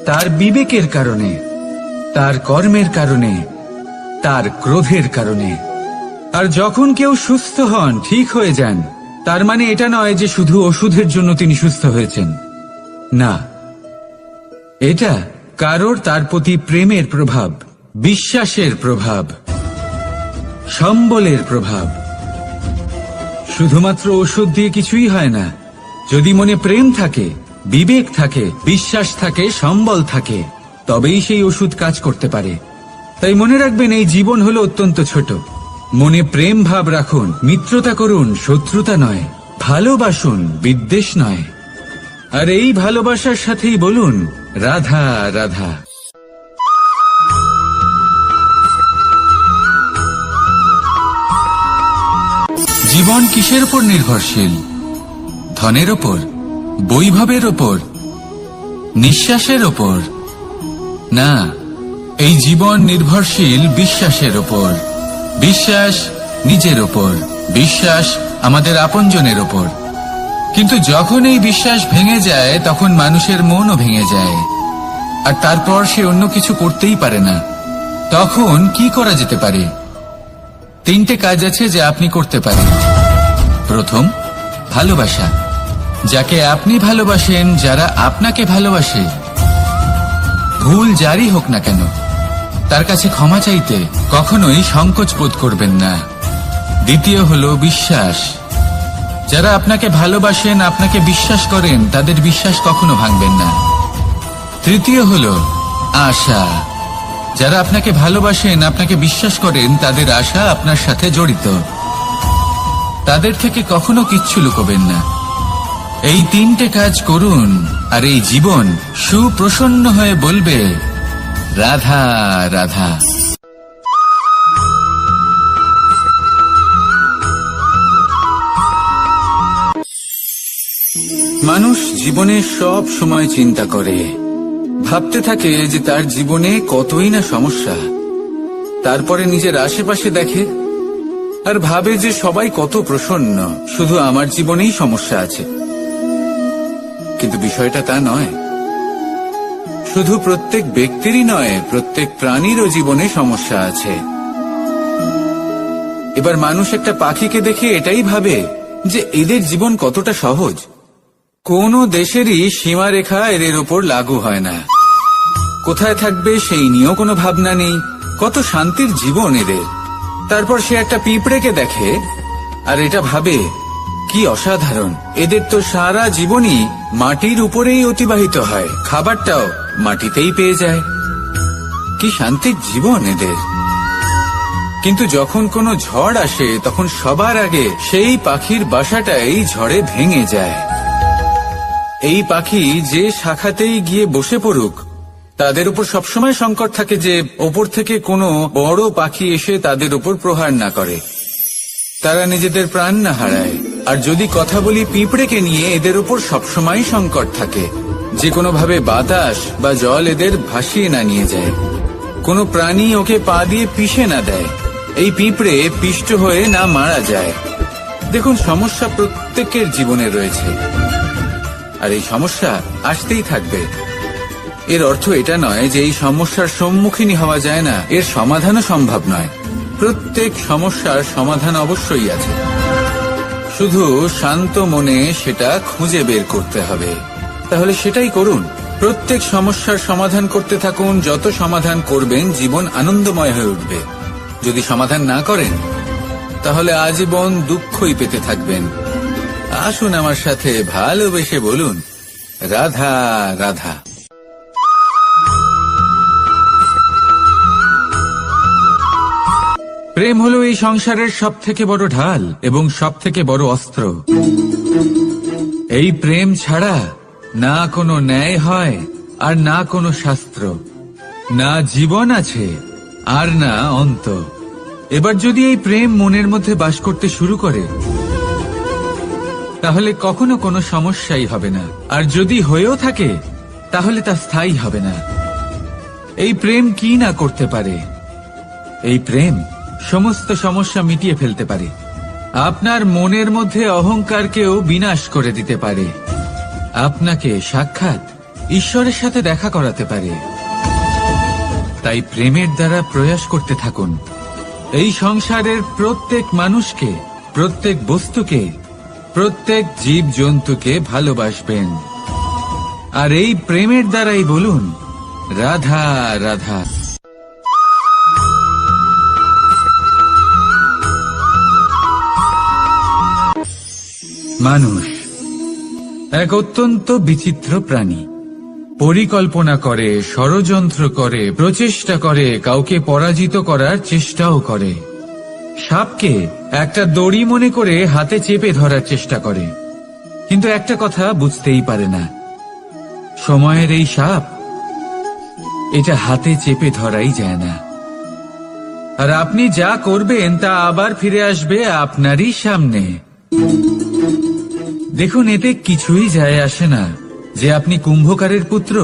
তার বিবেকের কারণে, তার কর্মের কারণে, তার ক্রোধের কারণে। আর যখন কেউ সুস্থ হন, ঠিক হয়ে যান, তার মানে এটা নয় যে শুধু ওষুধের জন্য তিনি সুস্থ হয়েছেন। না, এটা কারোর তার প্রতি প্রেমের প্রভাব, বিশ্বাসের প্রভাব, সম্বলের প্রভাব। শুধুমাত্র ওষুধ দিয়ে কিছুই হয় না। যদি মনে প্রেম থাকে, বিবেক থাকে, বিশ্বাস থাকে, সম্বল থাকে, তবেই সেই ওষুধ কাজ করতে পারে। তাই মনে রাখবেন, এই জীবন হলো অত্যন্ত ছোট। মনে প্রেম ভাব রাখুন, মিত্রতা করুন, শত্রুতা নয়। ভালোবাসুন, বিদ্বেষ নয়। আর এই ভালোবাসার সাথেই বলুন, রাধা রাধা। জীবন কিসের উপর নির্ভরশীল? ধনের ওপর, বৈভবের ওপর, নিঃশ্বাসের ওপর? না, এই জীবন নির্ভরশীল বিশ্বাসের ওপর। বিশ্বাস নিজের ওপর, বিশ্বাস আমাদের আপনজনের ওপর। কিন্তু যখন এই বিশ্বাস ভেঙে যায় তখন মানুষের মনও ভেঙে যায়, আর তারপর সে অন্য কিছু করতেই পারে না। তখন কি করা যেতে পারে? 3টে কাজ আছে যা আপনি করতে পারেন। প্রথম, ভালোবাসা। যাকে আপনি ভালোবাসেন, যারা আপনাকে ভালোবাসে, ভুল যারই হোক না কেন, তার কাছে ক্ষমা চাইতে কখনোই সংকোচ বোধ করবেন না। দ্বিতীয় হলো বিশ্বাস। যারা আপনাকে ভালোবাসেন, আপনাকে বিশ্বাস করেন, তাদের বিশ্বাস কখনো ভাঙবেন না। তৃতীয় হলো আশা। যারা আপনাকে ভালোবাসেন, আপনাকে বিশ্বাস করেন, তাদের আশা আপনার সাথে জড়িত। তাদের থেকে কখনো কিচ্ছু লুকোবেন না। এই 3টে কাজ করুন, আর এই জীবন সুপ্রসন্ন হয়ে বলবে, রাধা রাধা। মানুষ জীবনে সব সময় চিন্তা করে, ভাবতে থাকে যে তার জীবনে কতই না সমস্যা। তারপরে নিজের আশেপাশে দেখে আর ভাবে যে সবাই কত প্রসন্ন, শুধু আমার জীবনেই সমস্যা আছে। কিন্তু বিষয়টা তা নয়। শুধু প্রত্যেক ব্যক্তিরই নয়, প্রত্যেক প্রাণীরও জীবনে সমস্যা আছে। এবার মানুষ একটা পাখিকে দেখে এটাই ভাবে যে এদের জীবন কতটা সহজ। কোনো দেশেরই সীমারেখা এদের ওপর লাগু হয় না। কোথায় থাকবে সেই নিয়েও কোনো ভাবনা নেই। কত শান্তির জীবন এদের। তারপর সে একটা পিঁপড়েকে দেখে আর এটা ভাবে, কি অসাধারণ, এদের তো সারা জীবনই মাটির উপরেই অতিবাহিত হয়, খাবারটাও মাটিতেই পেয়ে যায়। কি শান্তির জীবন এদের। কিন্তু যখন কোনো ঝড় আসে তখন সবার আগে সেই পাখির বাসাটাই ঝড়ে ভেঙে যায়। এই পাখি যে শাখাতেই গিয়ে বসে পড়ুক, তাদের উপর সবসময় সংকট থাকে যে ওপর থেকে কোনো বড় পাখি এসে তাদের উপর প্রহার না করে, তারা নিজেদের প্রাণ না হারায়। আর যদি কথা বলি পিঁপড়েকে নিয়ে, এদের উপর সবসময় সংকট থাকে যে কোনোভাবে বাতাস বা জল এদের ভাসিয়ে না নিয়ে যায়, কোনো প্রাণী ওকে পা দিয়ে পিষে না দেয়, এই পিঁপড়ে পিষ্ট হয়ে না মারা যায়। দেখুন, সমস্যা প্রত্যেকের জীবনে রয়েছে, আর এই সমস্যা আসতেই থাকবে। এর অর্থ এটা নয় যে এই সমস্যার সম্মুখীনই হওয়া যায় না, এর সমাধানও সম্ভব নয়। প্রত্যেক সমস্যার সমাধান অবশ্যই আছে, শুধু শান্ত মনে সেটা খুঁজে বের করতে হবে। তাহলে সেটাই করুন, প্রত্যেক সমস্যার সমাধান করতে থাকুন। যত সমাধান করবেন জীবন আনন্দময় হয়ে উঠবে। যদি সমাধান না করেন তাহলে আজীবন দুঃখই পেতে থাকবেন। আসুন আমার সাথে ভালোবেসে বলুন, রাধা রাধা। প্রেম হলো এই সংসারের সব থেকে বড় ঢাল এবং সব থেকে বড় অস্ত্র। এই প্রেম ছাড়া না কোনো ন্যায় হয় আর না কোনো শাস্ত্র, না জীবন আছে আর না অন্ত। এবার যদি এই প্রেম মনের মধ্যে বাস করতে শুরু করে তাহলে কখনো কোনো সমস্যাই হবে না, আর যদি হয়েও থাকে তাহলে তা স্থায়ী হবে না। এই প্রেম কি না করতে পারে? এই প্রেম সমস্ত সমস্যা মিটিয়ে ফেলতে পারে, আপনার মনের মধ্যে অহংকারকেও বিনাশ করে দিতে পারে, আপনাকে সাক্ষাৎ ঈশ্বরের সাথে দেখা করাতে পারে। তাই প্রেমের দ্বারা প্রয়াস করতে থাকুন। এই সংসারের প্রত্যেক মানুষকে, প্রত্যেক বস্তুকে, প্রত্যেক জীব জন্তুকে ভালোবাসবেন, আর এই প্রেমের দ্বারাই বলুন, রাধা রাধা। মানুষ এক অত্যন্ত বিচিত্র প্রাণী। পরিকল্পনা করে, ষড়যন্ত্র করে, প্রচেষ্টা করে, কাউকে পরাজিত করার চেষ্টাও করে। সাপকে একটা দড়ি মনে করে হাতে চেপে ধরার চেষ্টা করে, কিন্তু একটা কথা বুঝতেই পারে না, সময়ের এই সাপ, এটা হাতে চেপে ধরাই যায় না। আর আপনি যা করবেন তা আবার ফিরে আসবে আপনারই সামনে। দেখুন, এতে কিছুই যায় আসে না যে আপনি কুম্ভকারের পুত্র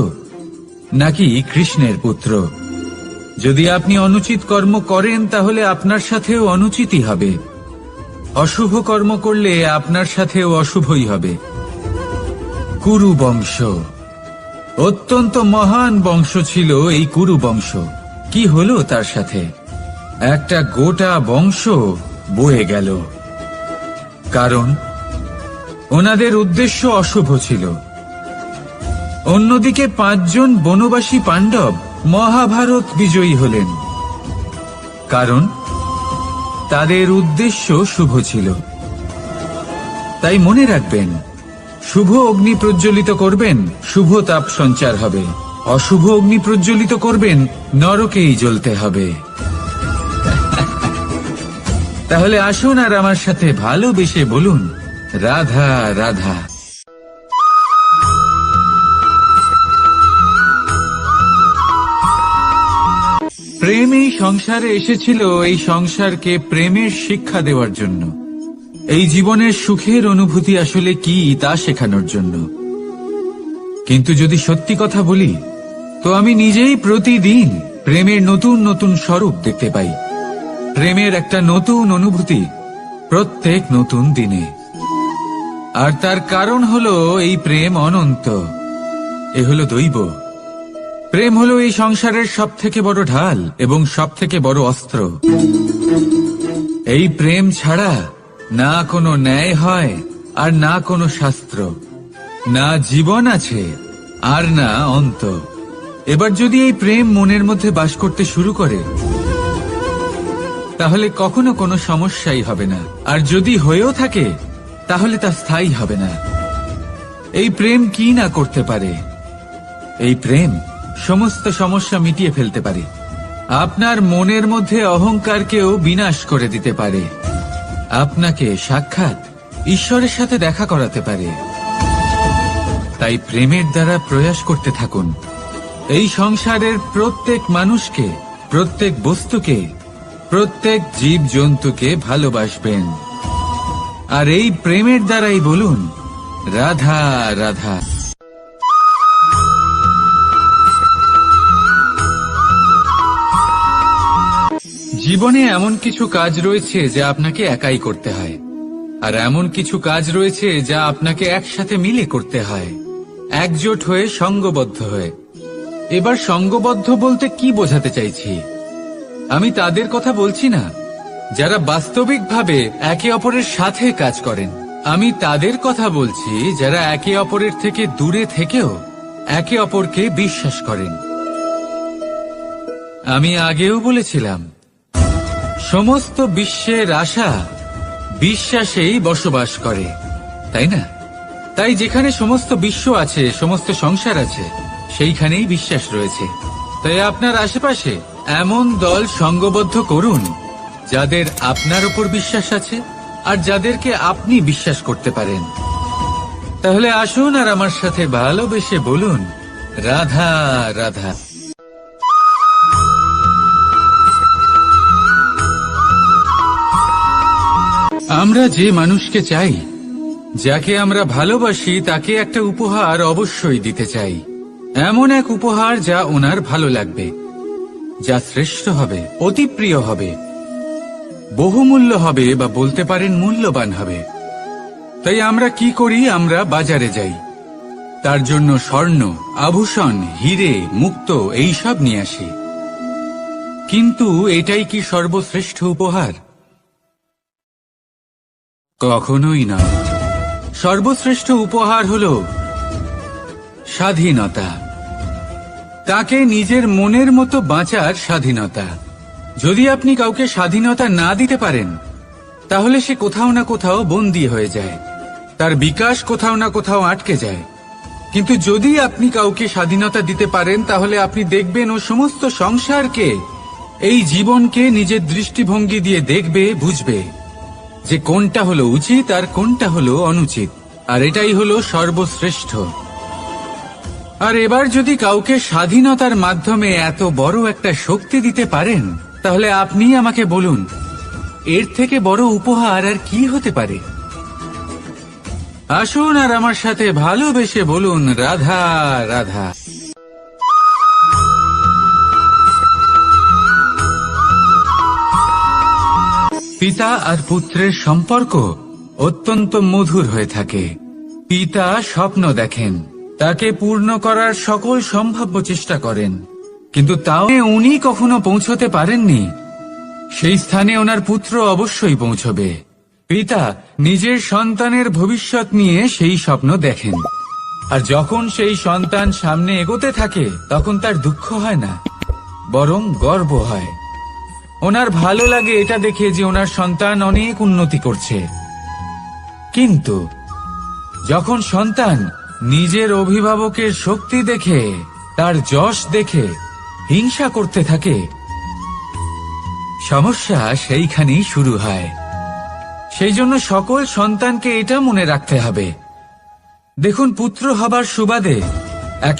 নাকি কৃষ্ণের পুত্র। যদি আপনি অনুচিত কর্ম করেন তাহলে আপনার সাথেও অনুচিতই হবে, অশুভ কর্ম করলে আপনার সাথেও অশুভই হবে। কুরু বংশ অত্যন্ত মহান বংশ ছিল। এই কুরু বংশ কি হলো তার সাথে? একটা গোটা বংশ বয়ে গেল, কারণ ওনাদের উদ্দেশ্য অশুভ ছিল। অন্যদিকে 5 জন বনবাসী পাণ্ডব মহাভারত বিজয়ী হলেন, কারণ তাদের উদ্দেশ্য শুভ ছিল। তাই মনে রাখবেন, শুভ অগ্নি প্রজ্বলিত করবেন, শুভ তাপ সঞ্চার হবে। অশুভ অগ্নি প্রজ্বলিত করবেন, নরকেই জ্বলতে হবে। তাহলে আসুন আর আমার সাথে ভালোবেসে বলুন, রাধা রাধা। প্রেম এই সংসারে এসেছিল এই সংসারকে প্রেমের শিক্ষা দেওয়ার জন্য, এই জীবনের সুখের অনুভূতি আসলে কি তা শেখানোর জন্য। কিন্তু যদি সত্যি কথা বলি, তো আমি নিজেই প্রতিদিন প্রেমের নতুন নতুন স্বরূপ দেখতে পাই। প্রেমের একটা নতুন অনুভূতি প্রত্যেক নতুন দিনে, আর তার কারণ হলো এই প্রেম অনন্ত। এ হলো দৈব। প্রেম হলো এই সংসারের সব থেকে বড় ঢাল এবং সব থেকে বড় অস্ত্র। এই প্রেম ছাড়া না কোনো ন্যায় হয় আর না কোনো শাস্ত্র, না জীবন আছে আর না অন্ত। এবার যদি এই প্রেম মনের মধ্যে বাস করতে শুরু করে তাহলে কখনো কোনো সমস্যাই হবে না, আর যদি হয়েও থাকে তাহলে তা স্থায়ী হবে না। এই প্রেম কি না করতে পারে? এই প্রেম সমস্ত সমস্যা মিটিয়ে ফেলতে পারে, আপনার মনের মধ্যে অহংকারকেও বিনাশ করে দিতে পারে, আপনাকে সাক্ষাৎ ঈশ্বরের সাথে দেখা করাতে পারে। তাই প্রেমের দ্বারা প্রয়াস করতে থাকুন। এই সংসারের প্রত্যেক মানুষকে, প্রত্যেক বস্তুকে, প্রত্যেক জীব জন্তুকে ভালোবাসবেন। আর এই প্রেমের দ্বারাই বলুন রাধা রাধা। জীবনে এমন কিছু কাজ রয়েছে যা আপনাকে একাই করতে হয়, আর এমন কিছু কাজ রয়েছে যা আপনাকে একসাথে মিলে করতে হয়, একজোট হয়ে, সঙ্গবদ্ধ হয়ে। এবার সঙ্গবদ্ধ বলতে কি বোঝাতে চাইছি? আমি তাদের কথা বলছি না যারা বাস্তবিকভাবে একে অপরের সাথে কাজ করেন। আমি তাদের কথা বলছি যারা একে অপরের থেকে দূরে থেকেও একে অপরকে বিশ্বাস করেন। আমি আগেও বলেছিলাম, সমস্ত বিশ্বের আশা বিশ্বাসেই বসবাস করে, তাই না? তাই যেখানে সমস্ত বিশ্ব আছে, সমস্ত সংসার আছে, সেইখানেই বিশ্বাস রয়েছে। তাই আপনার আশেপাশে এমন দল সঙ্গবদ্ধ করুন যাদের আপনার উপর বিশ্বাস আছে আর যাদেরকে আপনি বিশ্বাস করতে পারেন। তাহলে আসুন আর আমার সাথে ভালোবেসে বলুন রাধা রাধা। আমরা যে মানুষকে চাই, যাকে আমরা ভালোবাসি, তাকে একটা উপহার অবশ্যই দিতে চাই। এমন এক উপহার যা ওনার ভালো লাগবে, যা শ্রেষ্ঠ হবে, অতি প্রিয় হবে, বহুমূল্য হবে, বা বলতে পারেন মূল্যবান হবে। তাই আমরা কি করি? আমরা বাজারে যাই, তার জন্য স্বর্ণ, আভূষণ, হিরে, মুক্তো এইসব নিয়ে আসি। কিন্তু এটাই কি সর্বশ্রেষ্ঠ উপহার? কখনোই না। সর্বশ্রেষ্ঠ উপহার হল স্বাধীনতা, তাকে নিজের মনের মতো বাঁচার স্বাধীনতা। যদি আপনি কাউকে স্বাধীনতা না দিতে পারেন, তাহলে সে কোথাও না কোথাও বন্দী হয়ে যায়, তার বিকাশ কোথাও না কোথাও আটকে যায়। কিন্তু যদি আপনি কাউকে স্বাধীনতা দিতে পারেন, তাহলে আপনি দেখবেন ও সমস্ত সংসারকে, এই জীবনকে নিজের দৃষ্টিভঙ্গি দিয়ে দেখবে, বুঝবে যে কোনটা হলো উচিত আর কোনটা হলো অনুচিত। আর এটাই হলো সর্বশ্রেষ্ঠ। আর এবার যদি কাউকে স্বাধীনতার মাধ্যমে এত বড় একটা শক্তি দিতে পারেন, তাহলে আপনি আমাকে বলুন, এর থেকে বড় উপহার আর কি হতে পারে? আসুন আর আমার সাথে ভালোবেসে বলুন রাধা রাধা। পিতা আর পুত্রের সম্পর্ক অত্যন্ত মধুর হয়ে থাকে। পিতা স্বপ্ন দেখেন, তাকে পূর্ণ করার সকল সম্ভাব্য চেষ্টা করেন, কিন্তু তাও উনি কখনো পৌঁছতে পারেননি, সেই স্থানে ওনার পুত্র অবশ্যই পৌঁছবে। পিতা নিজের সন্তানের ভবিষ্যৎ নিয়ে সেই স্বপ্ন দেখেন, আর যখন সেই সন্তান সামনে এগোতে থাকে, তখন তার দুঃখ হয় না, বরং গর্ব হয়। ওনার ভালো লাগে এটা দেখে যে ওনার সন্তান অনেক উন্নতি করছে। কিন্তু যখন সন্তান নিজের অভিভাবকের শক্তি দেখে, তার যশ দেখে হিংসা করতে থাকে, সমস্যা সেইখানেই শুরু হয়। সেই জন্য সকল সন্তানকে এটা মনে রাখতে হবে, দেখুন, পুত্র হবার সুবাদে এক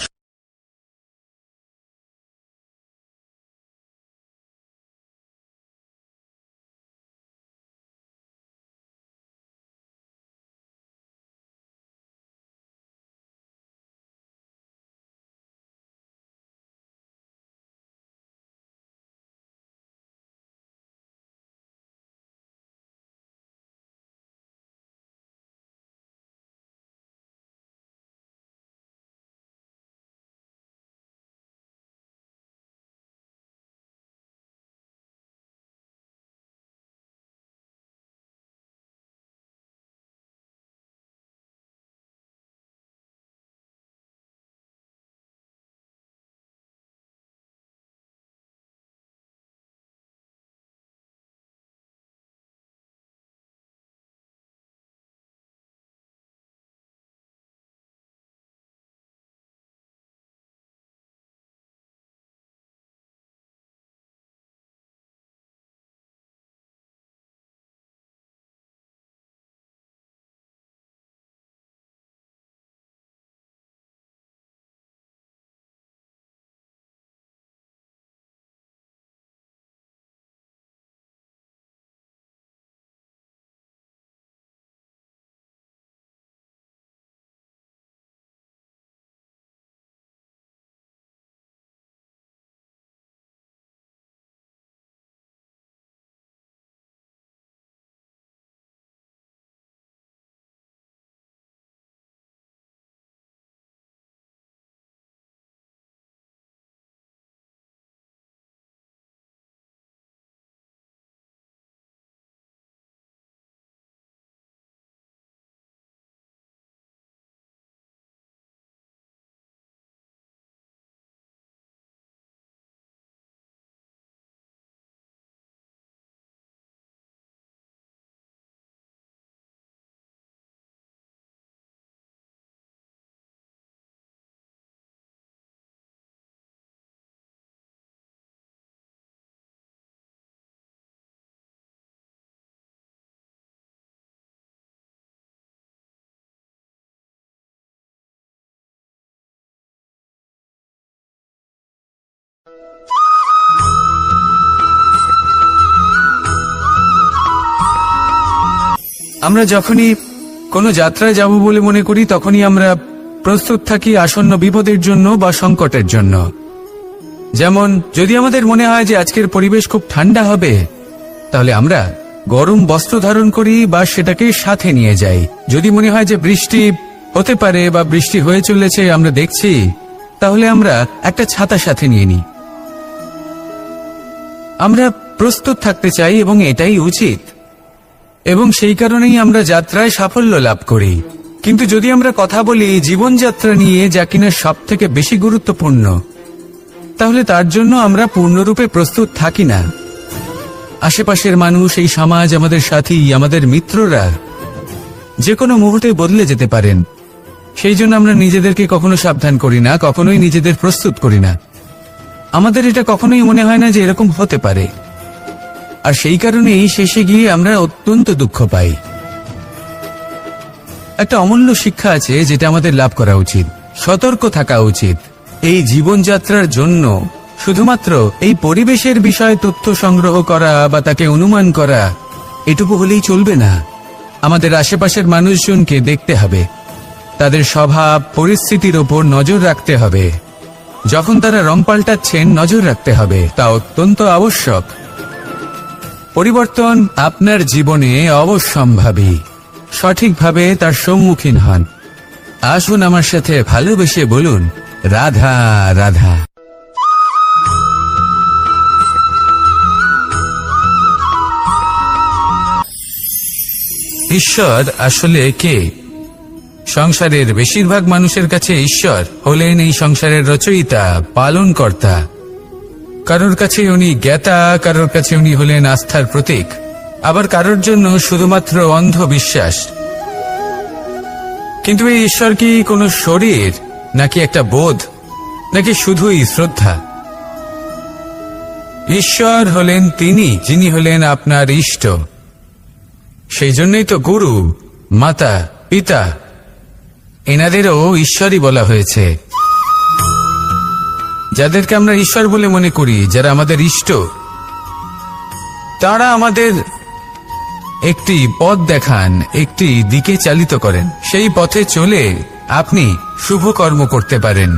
আমরা যখনই কোনো যাত্রায় যাব বলে মনে করি তখনই আমরা প্রস্তুত থাকি আসন্ন বিপদের জন্য বা সংকটের জন্য। যেমন যদি আমাদের মনে হয় যে আজকের পরিবেশ খুব ঠান্ডা হবে, তাহলে আমরা গরম বস্ত্র ধারণ করি বা সেটাকে সাথে নিয়ে যাই। যদি মনে হয় যে বৃষ্টি হতে পারে বা বৃষ্টি হয়ে চলেছে আমরা দেখছি, তাহলে আমরা একটা ছাতা সাথে নিয়ে নিই। আমরা প্রস্তুত থাকতে চাই এবং এটাই উচিত, এবং সেই কারণেই আমরা যাত্রায় সাফল্য লাভ করি। কিন্তু যদি আমরা কথা বলি জীবনযাত্রা নিয়ে, যা কিনা সব থেকে বেশি গুরুত্বপূর্ণ, তাহলে তার জন্য আমরা পূর্ণরূপে প্রস্তুত থাকি না। আশেপাশের মানুষ, এই সমাজ, আমাদের সাথী, আমাদের মিত্ররা যে কোনো মুহূর্তে বদলে যেতে পারেন। সেই জন্য আমরা নিজেদেরকে কখনো সাবধান করি না, কখনোই নিজেদের প্রস্তুত করি না। আমাদের এটা কখনোই মনে হয় না যে এরকম হতে পারে, আর সেই কারণেই শেষে গিয়ে আমরা অত্যন্ত দুঃখ পাই। একটা অমূল্য শিক্ষা আছে যেটা আমাদের লাভ করা উচিত। সতর্ক থাকা উচিত। এই জীবনযাত্রার জন্য শুধুমাত্র এই পরিবেশের বিষয়ে তথ্য সংগ্রহ করা বা তাকে অনুমান করা এটুকু হলেই চলবে না। আমাদের আশেপাশের মানুষজনকে দেখতে হবে, তাদের স্বভাব পরিস্থিতির ওপর নজর রাখতে হবে। যখন তারা রং পাল্টাচ্ছেন নজর রাখতে হবে, তা অত্যন্ত আবশ্যক। পরিবর্তন আপনার জীবনে অবশ্যম্ভাবী। সঠিকভাবে তার সম্মুখীন হন। আসুন আমার সাথে ভালোবেসে বলুন, রাধা রাধা। ঈশ্বর আসলে কে? সংসারের বেশিরভাগ মানুষের কাছে ঈশ্বর হলেন এই সংসারের রচয়িতা, পালনকর্তা। কারোর কাছে উনি জ্ঞাতা, কারোর কাছে উনি হলেন আস্থার প্রতীক, আবার কারোর জন্য শুধুমাত্র অন্ধ বিশ্বাস। কিন্তু এই ঈশ্বর কি কোনো শরীর, নাকি একটা বোধ, নাকি শুধুই শ্রদ্ধা? ঈশ্বর হলেন তিনি যিনি হলেন আপনার ইষ্ট। সেই জন্যই তো গুরু, মাতা, পিতা এনাদেরও ঈশ্বরই বলা হয়েছে। যাদেরকে আমরা ঈশ্বর বলে মনে করি, যারা আমাদের ইষ্ট, তারা আমাদের একটি পথ দেখান, একটি দিকে চালিত করেন। সেই পথে চলে আপনি শুভ কর্ম করতে পারেন।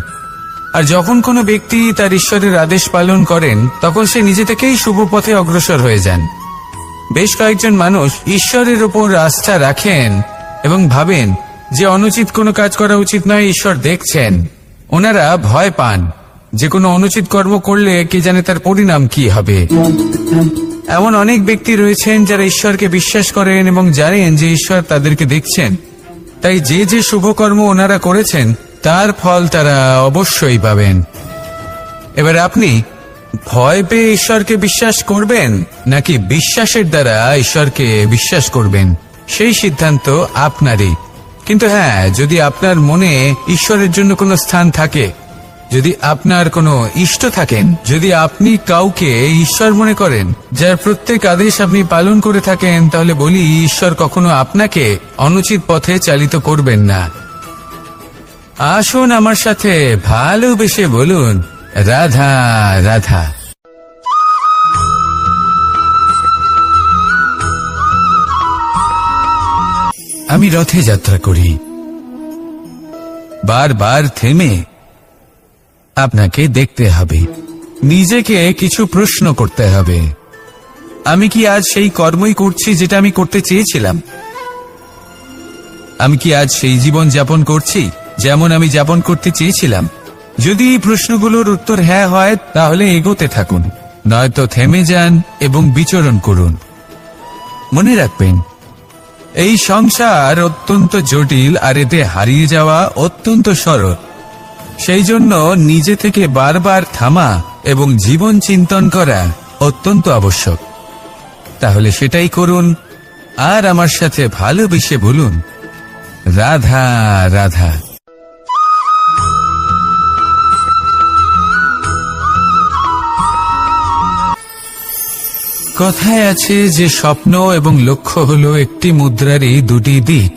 আর যখন কোনো ব্যক্তি তার ঈশ্বরের আদেশ পালন করেন, তখন সে নিজে থেকেই শুভ পথে অগ্রসর হয়ে যান। বেশ কয়েকজন মানুষ ঈশ্বরের ওপর আস্থা রাখেন এবং ভাবেন যে অনুচিত কোনো কাজ করা উচিত নয়, ঈশ্বর দেখছেন। ওনারা ভয় পান যে কোনো অনুচিত কর্ম করলে কে জানে তার পরিণাম কি হবে। এমন অনেক ব্যক্তি রয়েছেন যারা ঈশ্বরকে বিশ্বাস করেন এবং জানেন যে ঈশ্বর তাদেরকে দেখছেন, তাই যে যে শুভকর্ম ওনারা করেছেন তার ফল তারা অবশ্যই পাবেন। এবার আপনি ভয় পেয়ে ঈশ্বরকে বিশ্বাস করবেন নাকি বিশ্বাসের দ্বারা ঈশ্বরকে বিশ্বাস করবেন, সেই সিদ্ধান্ত আপনারই। কিন্তু হ্যাঁ, যদি আপনার মনে ঈশ্বরের জন্য কোনো স্থান থাকে, যদি আপনার কোনো ইষ্ট থাকেন, যদি আপনি কাউকে ঈশ্বর মনে করেন, যার প্রত্যেক আদেশ আপনি পালন করে থাকেন, তাহলে বলি ঈশ্বর কখনো আপনাকে অনুচিত পথে চালিত করবেন না। আসুন আমার সাথে ভালোবেসে বলুন, রাধা রাধা। আমি রথে যাত্রা করি। বারবার থেমে আপনাকে দেখতে হবে, নিজেকে কিছু প্রশ্ন করতে হবে। আমি কি আজ সেই কর্মই করছি যেটা আমি করতে চেয়েছিলাম? আমি কি আজ সেই জীবন যাপন করছি যেমন আমি যাপন করতে চেয়েছিলাম? যদি এই প্রশ্নগুলোর উত্তর হ্যাঁ হয়, তাহলে এগোতে থাকুন, নয়তো থেমে যান এবং বিচরণ করুন। মনে রাখবেন, এই সংসার অত্যন্ত জটিল, আর এতে হারিয়ে যাওয়া অত্যন্ত সরল। সেই জন্য নিজে থেকে বারবার থামা এবং জীবন চিন্তন করা অত্যন্ত আবশ্যক। তাহলে সেটাই করুন, আর আমার সাথে ভালোবেসে বলুন, রাধা রাধা। কথায় আছে যে স্বপ্ন এবং লক্ষ্য হলো একটি মুদ্রারই দুটি দিক।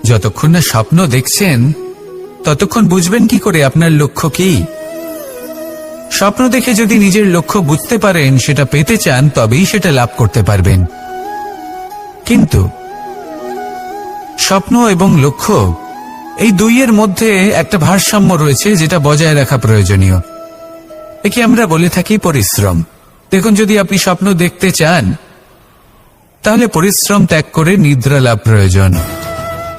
যতক্ষণ না স্বপ্ন দেখছেন, ততক্ষণ বুঝবেন কি করে আপনার লক্ষ্য কি? স্বপ্ন দেখে যদি নিজের লক্ষ্য বুঝতে পারেন, সেটা পেতে চান, তবেই সেটা লাভ করতে পারবেন। কিন্তু স্বপ্ন এবং লক্ষ্য এই দুইয়ের মধ্যে একটা ভারসাম্য রয়েছে, যেটা বজায় রাখা প্রয়োজনীয়। একে আমরা বলে থাকি পরিশ্রম। দেখুন, যদি আপনি স্বপ্ন দেখতে চান, তাহলে পরিশ্রম ত্যাগ করে নিদ্রা লাভ প্রয়োজন।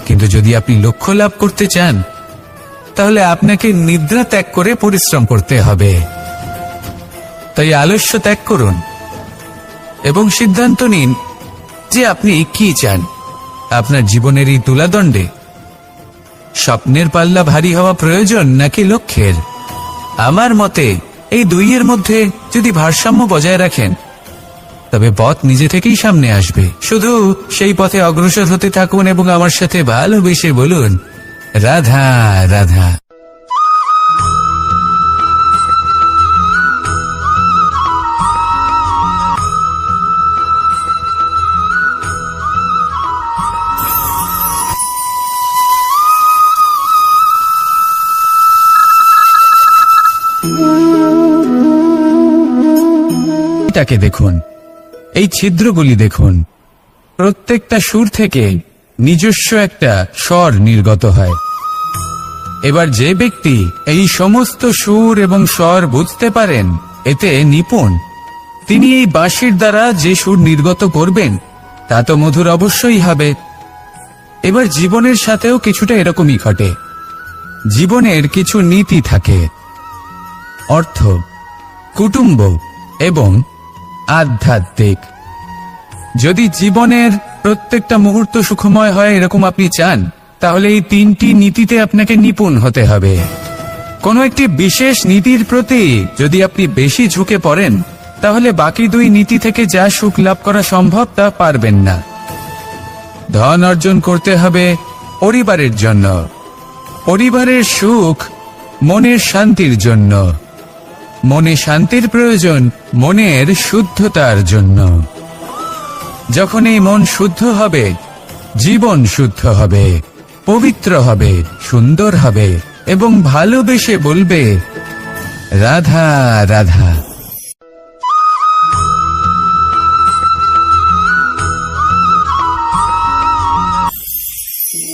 কিন্তু যদি আপনি লক্ষ্য লাভ করতে চান, তাহলে আপনাকে নিদ্রা ত্যাগ করে পরিশ্রম করতে হবে। তাই আলস্য ত্যাগ করুন এবং সিদ্ধান্ত নিন যে আপনি কি চান। আপনার জীবনের এই তুলাদণ্ডে স্বপ্নের পাল্লা ভারী হওয়া প্রয়োজন নাকি লক্ষ্যের? আমার মতে এই দুইয়ের মধ্যে যদি ভারসাম্য বজায় রাখেন, তবে পথ নিজে থেকেই সামনে আসবে। শুধু সেই পথে অগ্রসর হতে থাকুন এবং আমার সাথে ভালোবেসে বলুন, রাধা রাধা। এটাকে দেখুন, এই ছিদ্রগুলি দেখুন, প্রত্যেকটা সুর থেকে নিজস্ব একটা স্বর নির্গত হয়। এবার যে ব্যক্তি এই সমস্ত সুর এবং স্বর বুঝতে পারেন, এতে নিপুণ, তিনি এই বাঁশির দ্বারা যে সুর নির্গত করবেন তা তো মধুর অবশ্যই হবে। এবার জীবনের সাথেও কিছুটা এরকমই ঘটে। জীবনের কিছু নীতি থাকে, অর্থ, কুটুম্ব এবং আধ্যাত্মিক। যদি জীবনের প্রত্যেকটা মুহূর্ত সুখময় হয় এরকম আপনি চান, তাহলে এই তিনটি নীতিতে আপনাকে নিপুণ হতে হবে। কোনো একটি বিশেষ নীতির প্রতি যদি আপনি বেশি ঝুঁকে পড়েন, তাহলে বাকি দুই নীতি থেকে যা সুখ লাভ করা সম্ভব তা পারবেন না। ধন অর্জন করতে হবে পরিবারের জন্য, পরিবারের সুখ মনের শান্তির জন্য, মনে শান্তির প্রয়োজন মনের শুদ্ধতার জন্য। যখন এই মন শুদ্ধ হবে, জীবন শুদ্ধ হবে, পবিত্র হবে, সুন্দর হবে এবং ভালোবেসে বলবে, রাধা রাধা।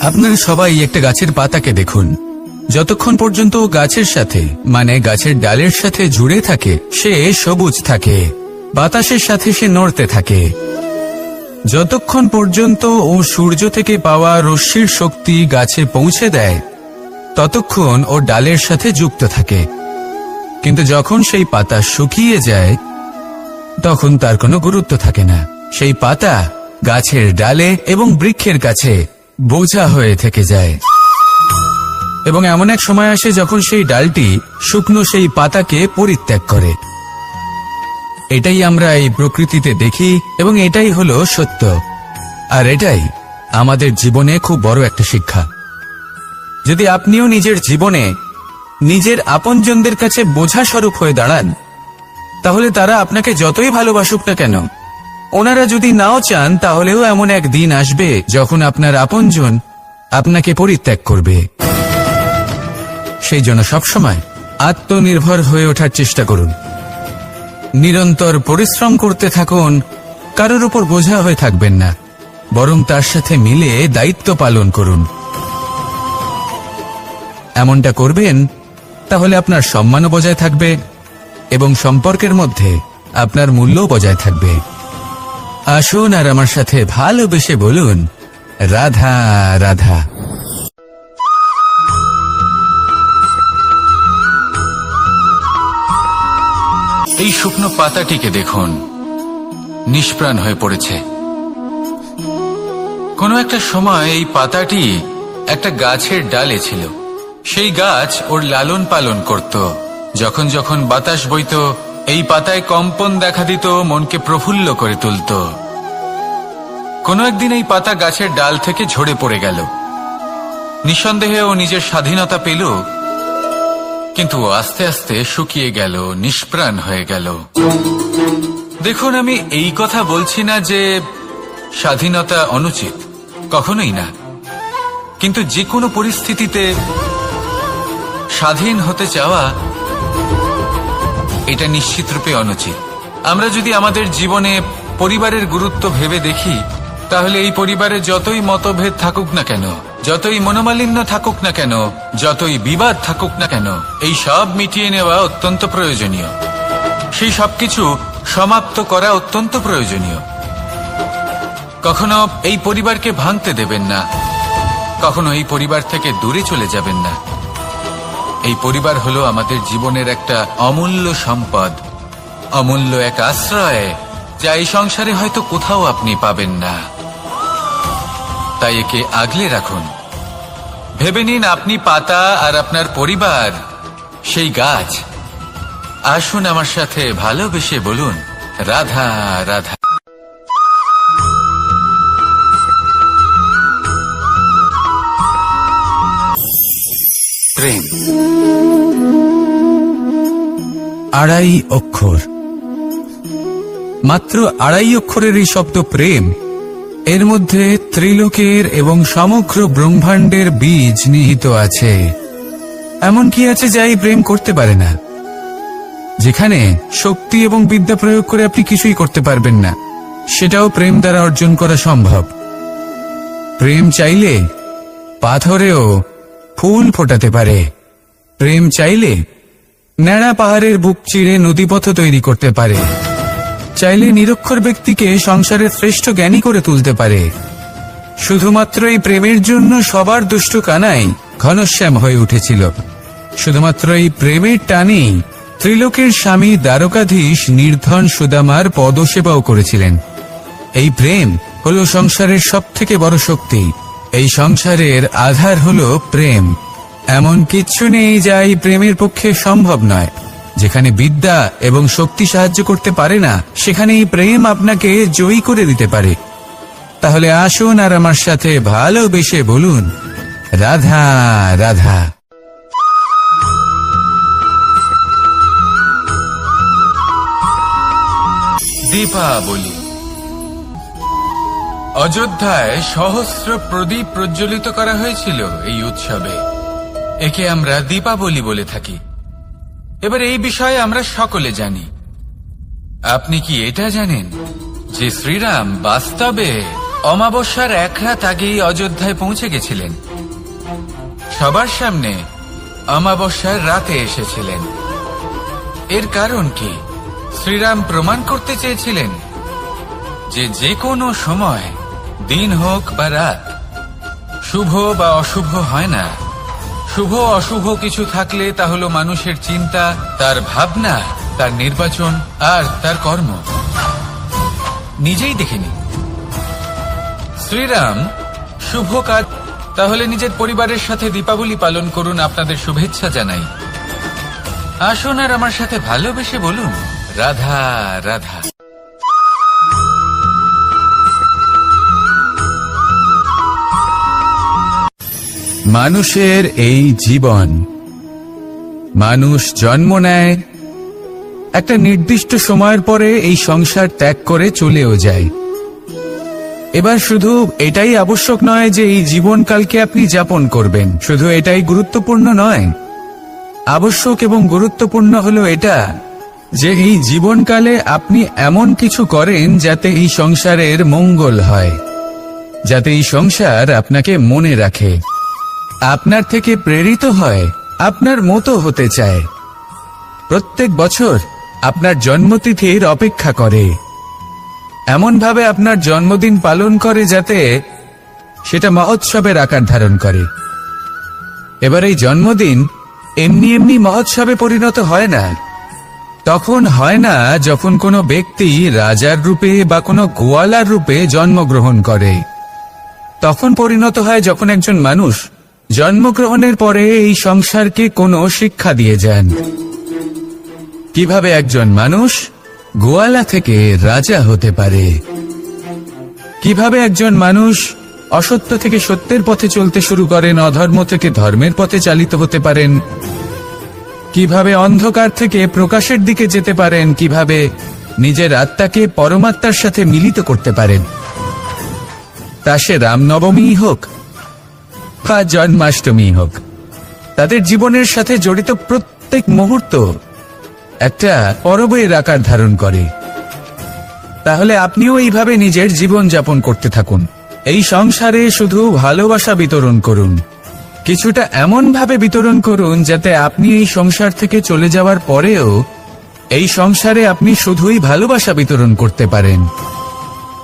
আপনারা সবাই একটা গাছের পাতাকে দেখুন। যতক্ষণ পর্যন্ত ও গাছের সাথে, মানে গাছের ডালের সাথে জুড়ে থাকে, সে সবুজ থাকে, বাতাসের সাথে সে নড়তে থাকে। যতক্ষণ পর্যন্ত ও সূর্য থেকে পাওয়া রশ্মির শক্তি গাছে পৌঁছে দেয়, ততক্ষণ ও ডালের সাথে যুক্ত থাকে। কিন্তু যখন সেই পাতা শুকিয়ে যায়, তখন তার কোনো গুরুত্ব থাকে না। সেই পাতা গাছের ডালে এবং বৃক্ষের কাছে বোঝা হয়ে থেকে যায়। এবং এমন এক সময় আসে যখন সেই ডালটি শুকনো সেই পাতাকে পরিত্যাগ করে। এটাই আমরা এই প্রকৃতিতে দেখি এবং এটাই হলো সত্য। আর এটাই আমাদের জীবনে খুব বড় একটা শিক্ষা। যদি আপনিও নিজের জীবনে নিজের আপনজনদের কাছে বোঝা স্বরূপ হয়ে দাঁড়ান, তাহলে তারা আপনাকে যতই ভালোবাসুক না কেন, ওনারা যদি নাও চান, তাহলেও এমন এক দিন আসবে যখন আপনার আপনজন আপনাকে পরিত্যাগ করবে। সেই জন্য সবসময় আত্মনির্ভর হয়ে ওঠার চেষ্টা করুন। নিরন্তর পরিশ্রম করতে থাকুন, কারোর উপর বোঝা হয়ে থাকবেন না, বরং তার সাথে মিলে দায়িত্ব পালন করুন। এমনটা করবেন, তাহলে আপনার সম্মানও বজায় থাকবে এবং সম্পর্কের মধ্যে আপনার মূল্যও বজায় থাকবে। আসুন আর আমার সাথে ভালোবেসে বলুন, রাধা রাধা। এই শুকনো পাতাটিকে দেখুন, নিষ্প্রাণ হয়ে পড়েছে। কোনো একটা সময় এই পাতাটি একটা গাছের ডালে ছিল। সেই গাছ ওর লালন পালন করত। যখন যখন বাতাস বইত, এই পাতায় কম্পন দেখা দিত, মনকে প্রফুল্ল করে তুলত। কোনো একদিন এই পাতা গাছের ডাল থেকে ঝরে পড়ে গেল। নিঃসন্দেহে ও নিজের স্বাধীনতা পেল, কিন্তু আস্তে আস্তে শুকিয়ে গেল, নিষ্প্রাণ হয়ে গেল। দেখুন, আমি এই কথা বলছি না যে স্বাধীনতা অনুচিত, কখনোই না। কিন্তু যে কোনো পরিস্থিতিতে স্বাধীন হতে চাওয়া এটা নিশ্চিতরূপে অনুচিত। আমরা যদি আমাদের জীবনে পরিবারের গুরুত্ব ভেবে দেখি, তাহলে এই পরিবারে যতই মতভেদ থাকুক না কেন, যতই মনোমালিন্য থাকুক না কেন, যতই বিবাদ থাকুক না কেন, এই সব মিটিয়ে নেওয়া অত্যন্ত প্রয়োজনীয়। সেই সবকিছু সমাপ্ত করা অত্যন্ত প্রয়োজনীয়। কখনো এই পরিবারকে ভাঙতে দেবেন না, কখনো এই পরিবার থেকে দূরে চলে যাবেন না। এই পরিবার হলো আমাদের জীবনের একটা অমূল্য সম্পদ, অমূল্য এক আশ্রয়, যা এই সংসারে হয়তো কোথাও আপনি পাবেন না। তাই একে আগলে রাখুন। ভেবে নিন আপনি পাতা আর আপনার পরিবার সেই গাছ। আসুন আমার সাথে ভালোবেসে বলুন, রাধা রাধা। প্রেম 2.5 অক্ষর, মাত্র 2.5 অক্ষরের এই শব্দ প্রেম, এর মধ্যে ত্রিলোকের এবং সমগ্র ব্রহ্মাণ্ডের বীজ নিহিত আছে। এমন কি আছে যা এই প্রেম করতে পারে না? যেখানে শক্তি এবং বিদ্যা প্রয়োগ করে আপনি কিছুই করতে পারবেন না, সেটাও প্রেম দ্বারা অর্জন করা সম্ভব। প্রেম চাইলে পাথরেও ফুল ফোটাতে পারে। প্রেম চাইলে ন্যাড়া পাহাড়ের বুক চিরে নদীপথ তৈরি করতে পারে। চাইলে নিরক্ষর ব্যক্তিকে সংসারের শ্রেষ্ঠ জ্ঞানী করে তুলতে পারে। শুধুমাত্র এই প্রেমের জন্য সবার দুষ্টু কানাই ঘনশ্যাম হয়ে উঠেছিল। শুধুমাত্র এই প্রেমের টানেই ত্রিলোকের স্বামী দ্বারকাধীশ নির্ধন সুদামার পদসেবাও করেছিলেন। এই প্রেম হলো সংসারের সবথেকে বড় শক্তি। এই সংসারের আধার হলো প্রেম। এমন কিচ্ছু নেই যা এই প্রেমের পক্ষে সম্ভব নয়। যেখানে বিদ্যা এবং শক্তি সাহায্য করতে পারে না, সেখানে এই প্রেম আপনাকে জয়ী করে দিতে পারে। তাহলে আসুন আর আমার সাথে ভালোবেসে বলুন, রাধা রাধা। দীপাবলি। অযোধ্যায় সহস্র প্রদীপ প্রজ্বলিত করা হয়েছিল এই উৎসবে। একে আমরা দীপাবলি বলে থাকি। এবার এই বিষয়ে আমরা সকলে জানি। আপনি কি এটা জানেন যে শ্রীরাম বাস্তবে অমাবস্যার এক রাত আগেই অযোধ্যায় পৌঁছে গেছিলেন? সবার সামনে অমাবস্যার রাতে এসেছিলেন। এর কারণ কি? শ্রীরাম প্রমাণ করতে চেয়েছিলেন যে যে কোনো সময়, দিন হোক বা রাত, শুভ বা অশুভ হয় না। শুভ অশুভ কিছু থাকলে তা হলো মানুষের চিন্তা, তার ভাবনা, তার নির্বাচন আর তার কর্ম। নিজেই দেখে নিন। শ্রীরাম শুভ কাজ। তাহলে নিজের পরিবারের সাথে দীপাবলি পালন করুন। আপনাদের শুভেচ্ছা জানাই। আসুন আর আমার সাথে ভালোবেসে বলুন, রাধা রাধা। মানুষের এই জীবন, মানুষ জন্ম নেয়, একটা নির্দিষ্ট সময়ের পরে এই সংসার ত্যাগ করে চলেও যায়। এবার শুধু এটাই আবশ্যক নয় যে এই জীবনকালকে আপনি যাপন করবেন, শুধু এটাই গুরুত্বপূর্ণ নয়। আবশ্যক এবং গুরুত্বপূর্ণ হলো এটা যে এই জীবনকালে আপনি এমন কিছু করেন যাতে এই সংসারের মঙ্গল হয়, যাতে এই সংসার আপনাকে মনে রাখে, আপনার থেকে প্রেরিত হয়, আপনার মতো হতে চায়। প্রত্যেক বছর আপনার জন্মতিথির অপেক্ষা করে, এমনভাবে আপনার জন্মদিন পালন করে যাতে সেটা মহোৎসবের আকার ধারণ করে। এবার এই জন্মদিন এমনি এমনি মহোৎসবে পরিণত হয় না। তখন হয় না যখন কোনো ব্যক্তি রাজার রূপে বা কোনো গোয়ালার রূপে জন্মগ্রহণ করে। তখন পরিণত হয় যখন একজন মানুষ জন্মগ্রহণের পরে এই সংসারকে কোনো শিক্ষা দিয়ে যান। কিভাবে একজন মানুষ গোয়ালা থেকে রাজা হতে পারে, কিভাবে একজন মানুষ অসত্য থেকে সত্যের পথে চলতে শুরু করেন, অধর্ম থেকে ধর্মের পথে চালিত হতে পারেন, কিভাবে অন্ধকার থেকে প্রকাশের দিকে যেতে পারেন, কিভাবে নিজের আত্মাকে পরমাত্মার সাথে মিলিত করতে পারেন। তা সে রামনবমী হোক বা জন্মাষ্টমী হোক, তাদের জীবনের সাথে জড়িত প্রত্যেক মুহূর্ত একটা পরবের আকার ধারণ করে। তাহলে আপনিও এইভাবে নিজের জীবন যাপন করতে থাকুন। এই সংসারে শুধু ভালোবাসা বিতরণ করুন, কিছুটা এমন ভাবে বিতরণ করুন যাতে আপনি এই সংসার থেকে চলে যাওয়ার পরেও এই সংসারে আপনি শুধুই ভালোবাসা বিতরণ করতে পারেন।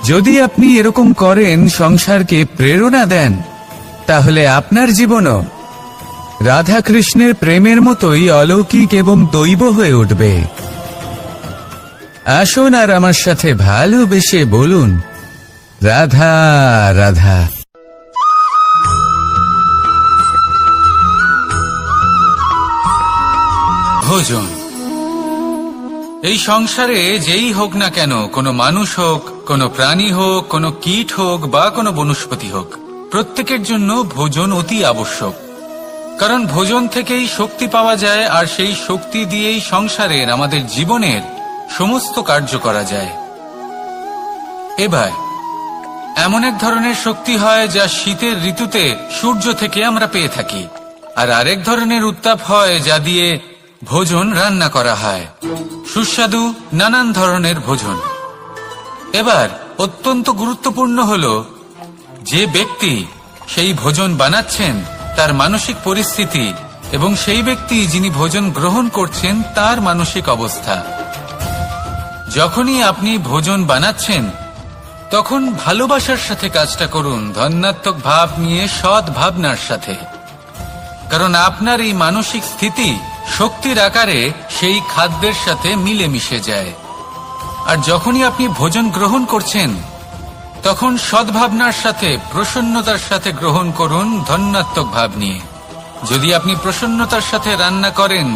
যদি আপনি এরকম করেন, সংসারকে প্রেরণা দেন, তাহলে আপনার জীবনও রাধা কৃষ্ণের প্রেমের মতোই অলৌকিক এবং দৈব হয়ে উঠবে। আসুন আর আমার সাথে ভালোবেসে বলুন, রাধা রাধা। ভোজন। এই সংসারে যেই হোক না কেন, কোনো মানুষ হোক, কোনো প্রাণী হোক, কোনো কীট হোক বা কোনো বনস্পতি হোক, প্রত্যেকের জন্য ভোজন অতি আবশ্যক। কারণ ভোজন থেকেই শক্তি পাওয়া যায়, আর সেই শক্তি দিয়েই সংসারের, আমাদের জীবনের সমস্ত কার্য করা যায়। এবার এমন এক ধরনের শক্তি হয় যা শীতের ঋতুতে সূর্য থেকে আমরা পেয়ে থাকি, আর আরেক ধরনের উত্তাপ হয় যা দিয়ে ভোজন রান্না করা হয়, সুস্বাদু নানান ধরনের ভোজন। এবার অত্যন্ত গুরুত্বপূর্ণ হলো যে ব্যক্তি সেই ভোজন বানাচ্ছেন তার মানসিক পরিস্থিতি এবং সেই ব্যক্তি যিনি ভোজন গ্রহণ করছেন তার মানসিক অবস্থা। যখনই আপনি ভোজন বানাচ্ছেন তখন ভালোবাসার সাথে কাজটা করুন, ধন্যাত্মক ভাব নিয়ে, সৎ ভাবনার সাথে। কারণ আপনার এই মানসিক স্থিতি শক্তির আকারে সেই খাদ্যের সাথে মিলে মিশে যায়। আর যখনই আপনি ভোজন গ্রহণ করছেন তখন সদ্ভাবনার সাথে, প্রসন্নতার সাথে গ্রহণ করুন, ধন্যাত্মক ভাব নিয়ে। যদি আপনি প্রসন্নতার সাথে রান্না করেন,